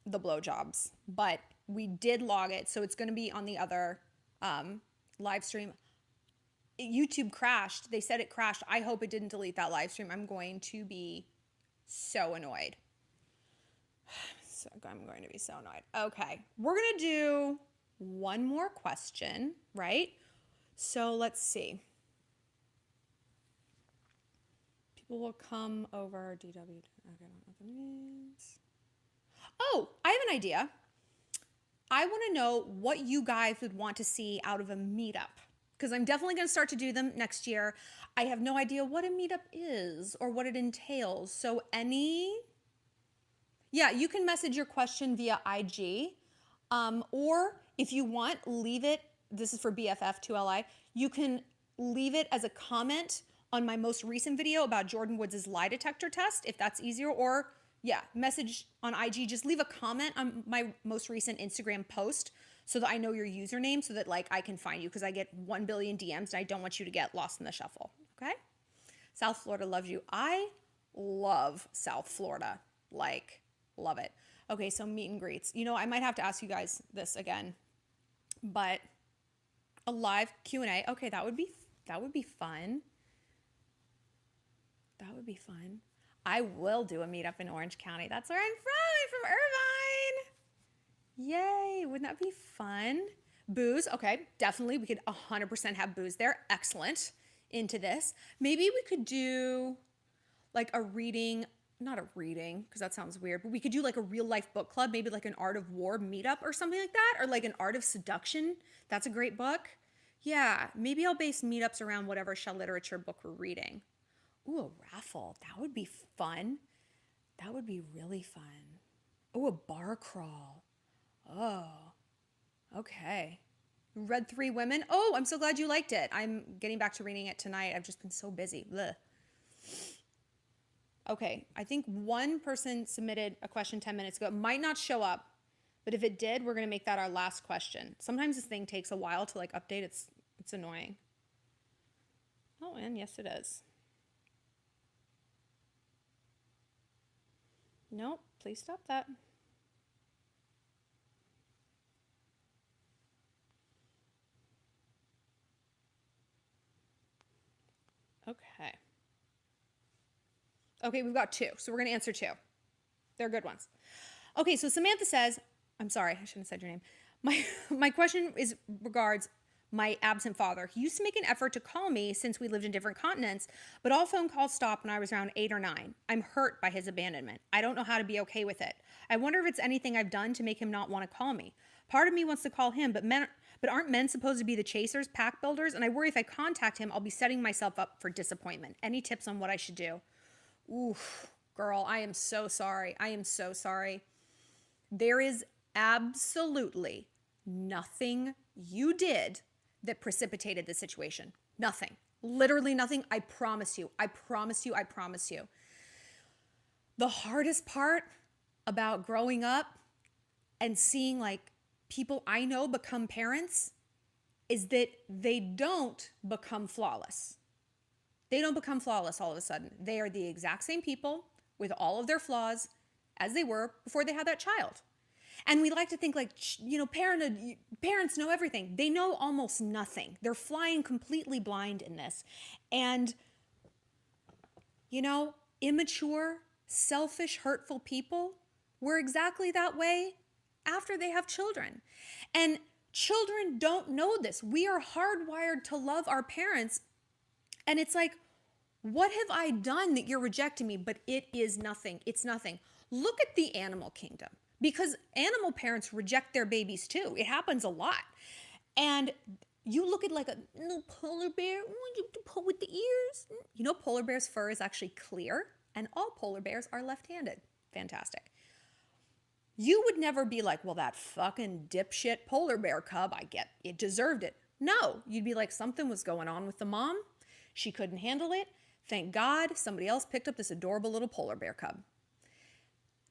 the blowjobs, but we did log it, so it's going to be on the other live stream. YouTube crashed. They said it crashed. I hope it didn't delete that live stream. I'm going to be so annoyed. I'm going to be so annoyed. Okay, we're going to do one more question, right? So let's see. People will come over DW. Okay, I don't know what that means. Oh, I have an idea. I want to know what you guys would want to see out of a meetup, because I'm definitely going to start to do them next year. I have no idea what a meetup is or what it entails. So yeah, you can message your question via IG, or if you want, leave it. This is for BFF2LI. You can leave it as a comment on my most recent video about Jordan Woods' lie detector test, if that's easier, or yeah, message on IG. Just leave a comment on my most recent Instagram post so that I know your username, so that like I can find you, because I get 1 billion DMs and I don't want you to get lost in the shuffle. Okay? South Florida loves you. I love South Florida. Like, love it. Okay, so meet and greets. You know, I might have to ask you guys this again, but a live Q&A. Okay, that would be fun. That would be fun. I will do a meetup in Orange County. That's where I'm from. I'm from Irvine. Yay, wouldn't that be fun? Booze, okay, definitely. We could 100% have booze there. Excellent. Into this. Maybe we could do, like a reading, not a reading, because that sounds weird, but we could do like a real life book club, maybe like an Art of War meetup or something like that, or like an Art of Seduction. That's a great book. Yeah, maybe I'll base meetups around whatever shell literature book we're reading. Ooh, a raffle. That would be fun. That would be really fun. Oh, a bar crawl. Oh, okay. Read Three Women. Oh, I'm so glad you liked it. I'm getting back to reading it tonight. I've just been so busy. Blech. Okay, I think one person submitted a question 10 minutes ago. It might not show up, but if it did, we're gonna make that our last question. Sometimes this thing takes a while to like update. It's annoying. Oh, and yes it is. Nope, please stop that. Okay. Okay, we've got two, so we're gonna answer two. They're good ones. Okay, so Samantha says, I'm sorry, I shouldn't have said your name. My question is regards my absent father. He used to make an effort to call me since we lived in different continents, but all phone calls stopped when I was around 8 or 9. I'm hurt by his abandonment. I don't know how to be okay with it. I wonder if it's anything I've done to make him not want to call me. Part of me wants to call him, but aren't men supposed to be the chasers, pack builders? And I worry if I contact him, I'll be setting myself up for disappointment. Any tips on what I should do? Oof, girl, I am so sorry. I am so sorry. There is absolutely nothing you did that precipitated the situation. Nothing. Literally nothing. I promise you. I promise you. I promise you. The hardest part about growing up and seeing like people I know become parents is that they don't become flawless. They don't become flawless all of a sudden. They are the exact same people with all of their flaws as they were before they had that child. And we like to think like, you know, parents know everything. They know almost nothing. They're flying completely blind in this. And, you know, immature, selfish, hurtful people were exactly that way after they have children. And children don't know this. We are hardwired to love our parents. And it's like, what have I done that you're rejecting me? But it is nothing. It's nothing. Look at the animal kingdom, because animal parents reject their babies too. It happens a lot. And you look at like a little polar bear, you pull with the ears. You know, polar bear's fur is actually clear, and all polar bears are left-handed. Fantastic. You would never be like, well, that fucking dipshit polar bear cub, it deserved it. No, you'd be like, something was going on with the mom. She couldn't handle it. Thank God somebody else picked up this adorable little polar bear cub.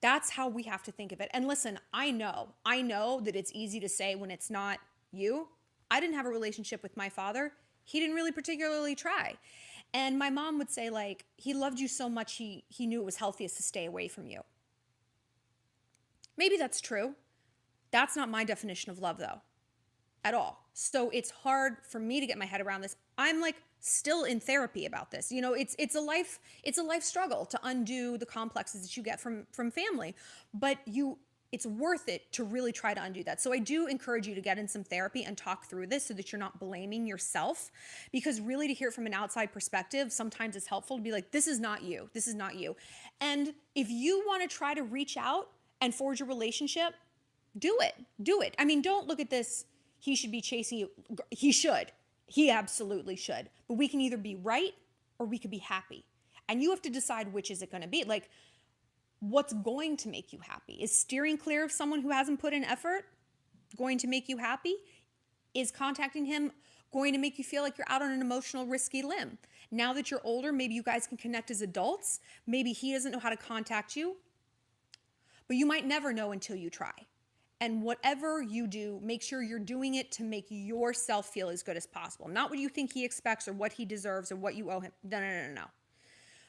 That's how we have to think of it. And listen, I know that it's easy to say when it's not you. I didn't have a relationship with my father. He didn't really particularly try. And my mom would say like, he loved you so much, he knew it was healthiest to stay away from you. Maybe that's true. That's not my definition of love though, at all. So it's hard for me to get my head around this. I'm like still in therapy about this. You know, it's a life struggle to undo the complexes that you get from family, but it's worth it to really try to undo that. So I do encourage you to get in some therapy and talk through this so that you're not blaming yourself, because really to hear it from an outside perspective, sometimes it's helpful to be like, this is not you. This is not you. And if you want to try to reach out and forge a relationship, do it. Do it. I mean, don't look at this, he should be chasing you. He should. He absolutely should. But we can either be right or we could be happy. And you have to decide which is it going to be. Like, what's going to make you happy? Is steering clear of someone who hasn't put in effort going to make you happy? Is contacting him going to make you feel like you're out on an emotional risky limb? Now that you're older, maybe you guys can connect as adults. Maybe he doesn't know how to contact you. But you might never know until you try. And whatever you do, make sure you're doing it to make yourself feel as good as possible. Not what you think he expects or what he deserves or what you owe him. No.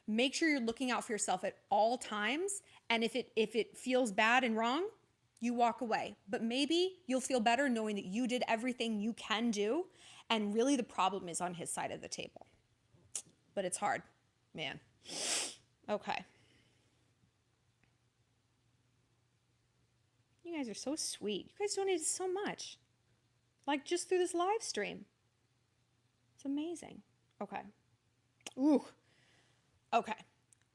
Make sure you're looking out for yourself at all times. And if it feels bad and wrong, you walk away. But maybe you'll feel better knowing that you did everything you can do. And really the problem is on his side of the table. But it's hard, man. Okay. You guys are so sweet. You guys donated so much. Like just through this live stream. It's amazing. Okay. Ooh. Okay.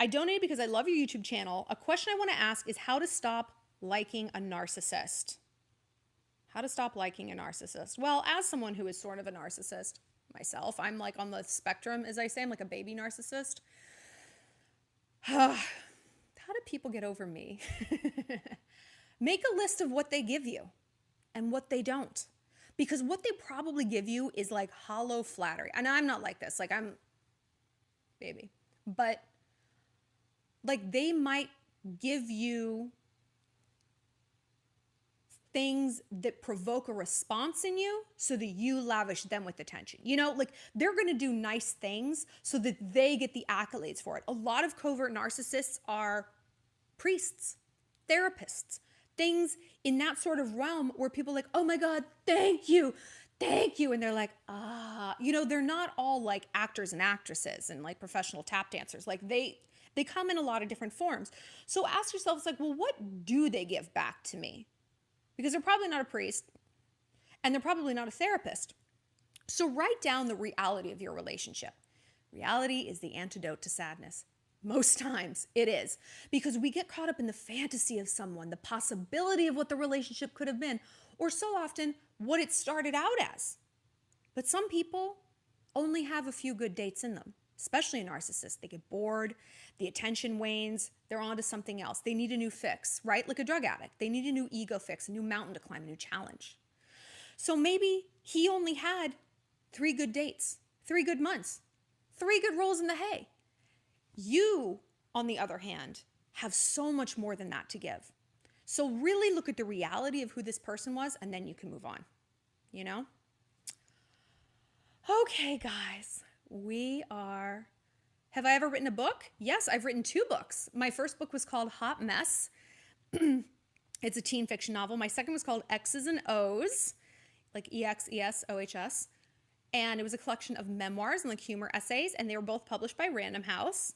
I donated because I love your YouTube channel. A question I want to ask is how to stop liking a narcissist. How to stop liking a narcissist. Well, as someone who is sort of a narcissist myself, I'm like on the spectrum, as I say, I'm like a baby narcissist. How do people get over me? Make a list of what they give you and what they don't. Because what they probably give you is like hollow flattery. And I'm not like this, like I'm baby. But like they might give you things that provoke a response in you so that you lavish them with attention. You know, like they're going to do nice things so that they get the accolades for it. A lot of covert narcissists are priests, therapists, things in that sort of realm where people are like, oh my God, thank you. Thank you. And they're like, you know, they're not all like actors and actresses and like professional tap dancers. Like they come in a lot of different forms. So ask yourself, it's like, well, what do they give back to me? Because they're probably not a priest and they're probably not a therapist. So write down the reality of your relationship. Reality is the antidote to sadness. Most times it is, because we get caught up in the fantasy of someone, the possibility of what the relationship could have been, or so often what it started out as. But some people only have a few good dates in them, especially a narcissist. They get bored, the attention wanes, they're on to something else. They need a new fix, right? Like a drug addict. They need a new ego fix, a new mountain to climb, a new challenge. So maybe he only had 3 good dates, 3 good months, 3 good rolls in the hay. You, on the other hand, have so much more than that to give. So really look at the reality of who this person was, and then you can move on, you know? Okay, guys, have I ever written a book? Yes, I've written 2 books. My first book was called Hot Mess. It's a teen fiction novel. My second was called X's and O's, like EXESOHS. And it was a collection of memoirs and like humor essays, and they were both published by Random House.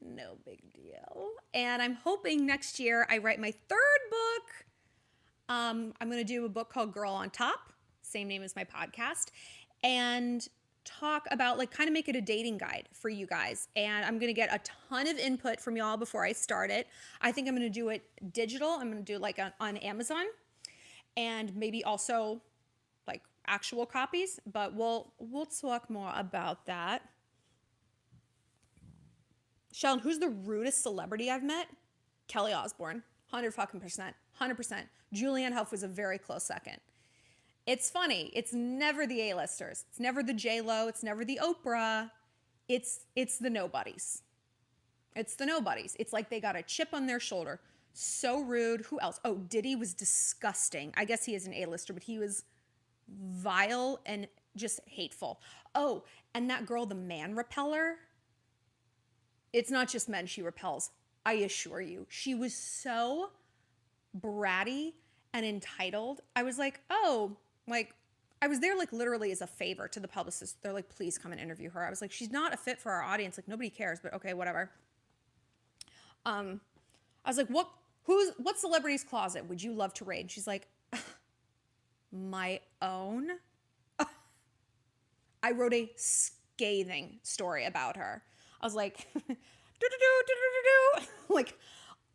No big deal. And I'm hoping next year I write my 3rd book. I'm going to do a book called Girl on Top, same name as my podcast, and talk about like kind of make it a dating guide for you guys. And I'm going to get a ton of input from y'all before I start it. I think I'm going to do it digital. I'm going to do like on Amazon and maybe also like actual copies, but we'll talk more about that. Shallon, who's the rudest celebrity I've met? Kelly Osbourne, 100%. Julianne Hough was a very close second. It's funny. It's never the A-listers. It's never the J-Lo. It's never the Oprah. It's the nobodies. It's the nobodies. It's like they got a chip on their shoulder. So rude. Who else? Oh, Diddy was disgusting. I guess he is an A-lister, but he was vile and just hateful. Oh, and that girl, the man repeller. It's not just men she repels. I assure you. She was so bratty and entitled. I was like, oh, like I was there like literally as a favor to the publicist. They're like, please come and interview her. I was like, she's not a fit for our audience. Like nobody cares, but okay, whatever. I was like, what celebrity's closet would you love to raid? She's like, my own. I wrote a scathing story about her. I was like, like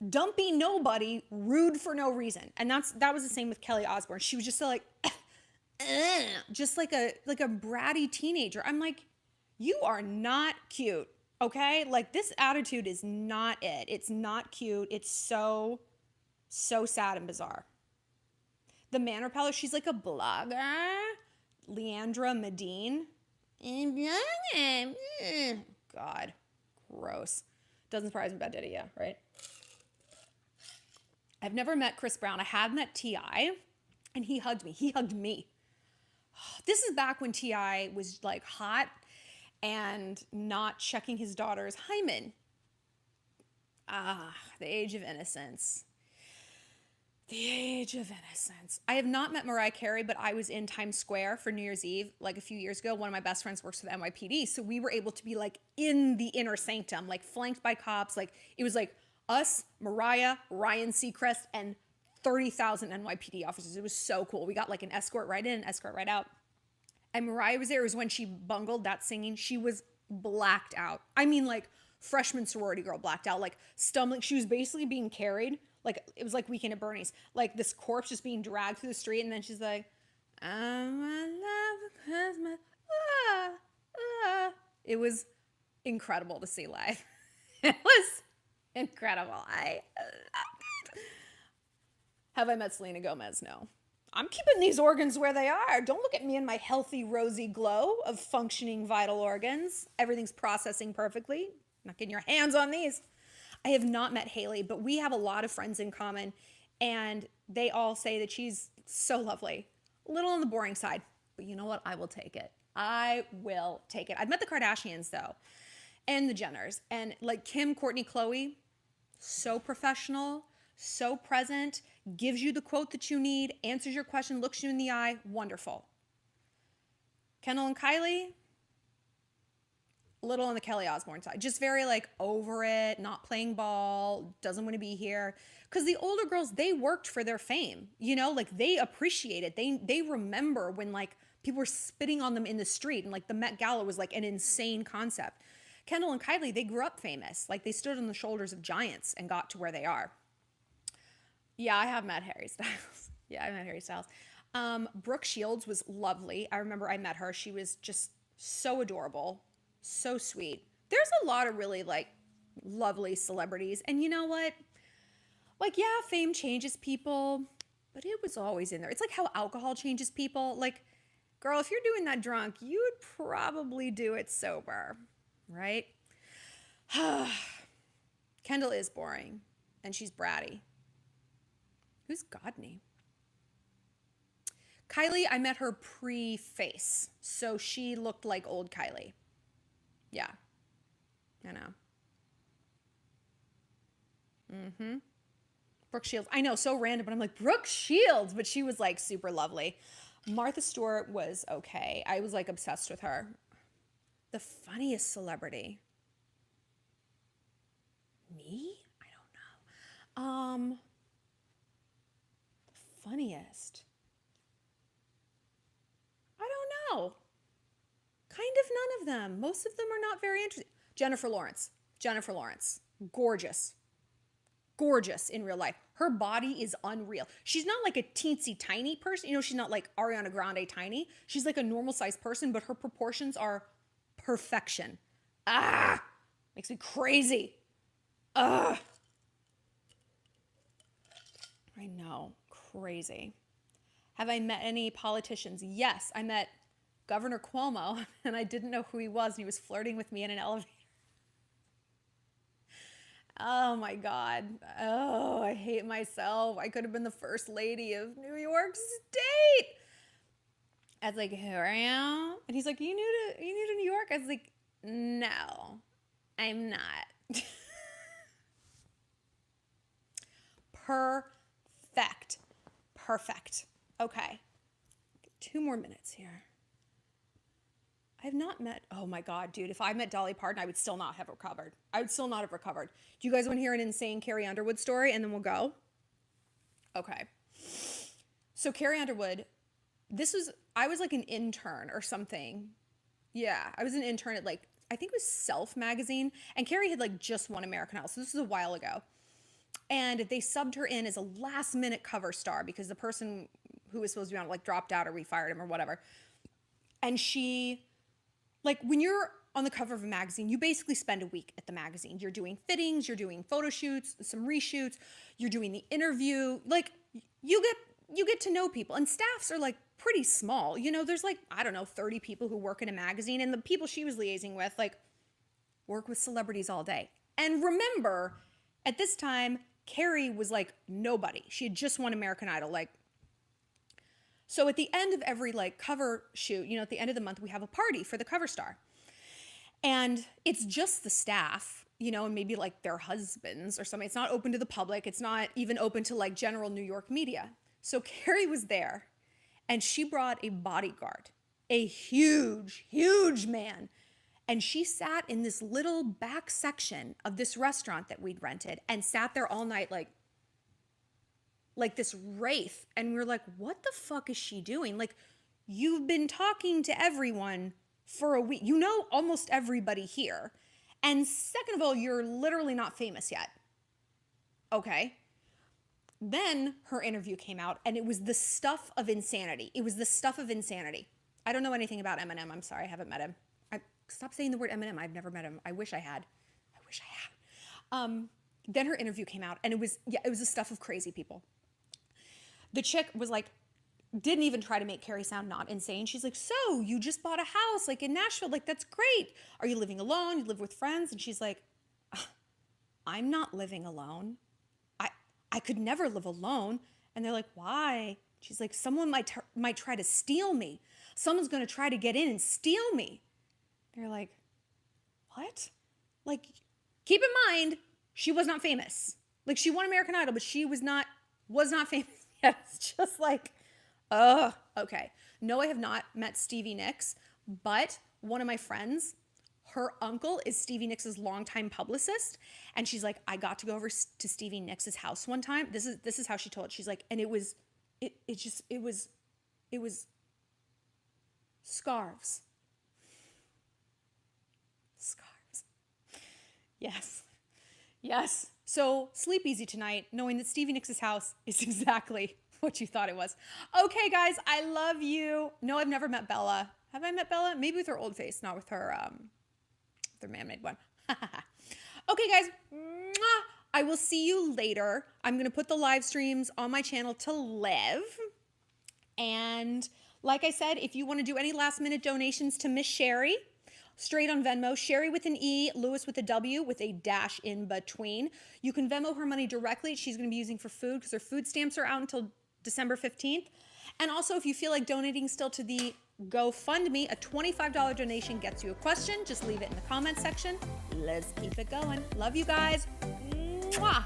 dumpy nobody, rude for no reason. And that was the same with Kelly Osbourne. She was just so like, just like a bratty teenager. I'm like, you are not cute, okay? Like this attitude is not it. It's not cute. It's so sad and bizarre. The man repeller, she's like a blogger. Leandra Medine. God, gross. Doesn't surprise me about Diddy, yeah, right? I've never met Chris Brown. I have met T.I., and he hugged me. He hugged me. This is back when T.I. was like hot and not checking his daughter's hymen. The age of innocence. The age of innocence. I have not met Mariah Carey, but I was in Times Square for New Year's Eve like a few years ago. One of my best friends works for the NYPD, so we were able to be like in the inner sanctum, like flanked by cops. Like it was like us, Mariah, Ryan Seacrest, and 30,000 NYPD officers. It was so cool. We got like an escort right in, escort right out. And Mariah was there. It was when she bungled that singing. She was blacked out. I mean like Freshman sorority girl blacked out, like stumbling. She was basically being carried. Like it was like Weekend at Bernie's. Like this corpse just being dragged through the street. And then she's like, I'm in love for Christmas. Ah, ah. It was incredible to see live. It was incredible. I loved it. Have I met Selena Gomez? No. I'm keeping these organs where they are. Don't look at me and my healthy, rosy glow of functioning vital organs. Everything's processing perfectly. Not getting your hands on these. I have not met Hailey, but we have a lot of friends in common, and they all say that she's so lovely. A little on the boring side, but you know what? I will take it. I will take it. I've met the Kardashians, though, and the Jenners, and like Kim, Kourtney, Khloe, so professional, so present, gives you the quote that you need, answers your question, looks you in the eye. Wonderful. Kendall and Kylie, a little on the Kelly Osbourne side. Just very like over it, not playing ball, doesn't want to be here. Because the older girls, they worked for their fame. You know, like they appreciate it. They remember when like people were spitting on them in the street and like the Met Gala was like an insane concept. Kendall and Kylie, they grew up famous. Like they stood on the shoulders of giants and got to where they are. Yeah, I have met Harry Styles. Yeah, I met Harry Styles. Brooke Shields was lovely. I remember I met her. She was just so adorable, so sweet. There's a lot of really like lovely celebrities. And you know what? Like, yeah, fame changes people, but it was always in there. It's like how alcohol changes people. Like, girl, if you're doing that drunk, you would probably do it sober, right? Kendall is boring, and she's bratty. Who's Godney? Kylie, I met her pre-face, so she looked like old Kylie. Yeah, I know. Brooke Shields. I know, so random, but I'm like, Brooke Shields, but she was like super lovely. Martha Stewart was okay. I was like obsessed with her. The funniest celebrity. Me? I don't know. Funniest. I don't know. Kind of none of them. Most of them are not very interesting. Jennifer Lawrence. Jennifer Lawrence. Gorgeous. Gorgeous in real life. Her body is unreal. She's not like a teensy tiny person. You know, she's not like Ariana Grande tiny. She's like a normal sized person, but her proportions are perfection. Ah! Makes me crazy. Ugh. I know. Crazy. Have I met any politicians? Yes, I met Governor Cuomo, and I didn't know who he was, and he was flirting with me in an elevator. Oh my God. Oh, I hate myself. I could have been the first lady of New York State. I was like, who are you? And he's like, you new to New York? I was like, no, I'm not. Perfect. Perfect. Okay. 2 more minutes here. I've not met, oh my God, dude, if I met Dolly Parton, I would still not have recovered. I would still not have recovered. Do you guys want to hear an insane Carrie Underwood story and then we'll go? Okay. So Carrie Underwood, I was like an intern or something. Yeah, I was an intern at like, I think it was Self magazine, and Carrie had like just won American Idol. So this was a while ago. And they subbed her in as a last minute cover star because the person who was supposed to be on it like dropped out or we fired him or whatever. And she, like when you're on the cover of a magazine, you basically spend a week at the magazine. You're doing fittings, you're doing photo shoots, some reshoots, you're doing the interview. Like you get to know people, and staffs are like pretty small. You know, there's like, I don't know, 30 people who work in a magazine, and the people she was liaising with like work with celebrities all day. And remember, at this time, Carrie was like nobody. She had just won American Idol. Like, so at the end of every like cover shoot, you know, at the end of the month, we have a party for the cover star. And it's just the staff, you know, and maybe like their husbands or something. It's not open to the public. It's not even open to like general New York media. So Carrie was there, and she brought a bodyguard, a huge, huge man. And she sat in this little back section of this restaurant that we'd rented and sat there all night like this wraith. And we were like, what the fuck is she doing? Like, you've been talking to everyone for a week. You know almost everybody here. And second of all, you're literally not famous yet. Okay. Then her interview came out and it was the stuff of insanity. It was the stuff of insanity. I don't know anything about Eminem. I'm sorry, I haven't met him. Stop saying the word Eminem. I've never met him. I wish I had. Then her interview came out and it was the stuff of crazy people. The chick was like, didn't even try to make Carrie sound not insane. She's like, so you just bought a house like in Nashville. Like, that's great. Are you living alone? You live with friends? And she's like, I'm not living alone. I could never live alone. And they're like, why? She's like, someone might try to steal me. Someone's going to try to get in and steal me. They're like, what? Like, keep in mind, she was not famous. Like, she won American Idol, but she was not famous yet. It's just like, okay. No, I have not met Stevie Nicks, but one of my friends, her uncle is Stevie Nicks' longtime publicist. And she's like, I got to go over to Stevie Nicks' house one time. This is how she told it. She's like, and it was scarves. Scarves. Yes. So sleep easy tonight, knowing that Stevie Nicks' house is exactly what you thought it was. Okay, guys, I love you. No, I've never met Bella. Have I met Bella? Maybe with her old face, not with her man-made one. Okay, guys. Mwah! I will see you later. I'm going to put the live streams on my channel to live. And like I said, if you want to do any last-minute donations to Miss Sherry, straight on Venmo, Sherry with an E, Lewis with a W, with a dash in between. You can Venmo her money directly. She's going to be using for food because her food stamps are out until December 15th. And also, if you feel like donating still to the GoFundMe, a $25 donation gets you a question. Just leave it in the comment section. Let's keep it going. Love you guys. Mwah.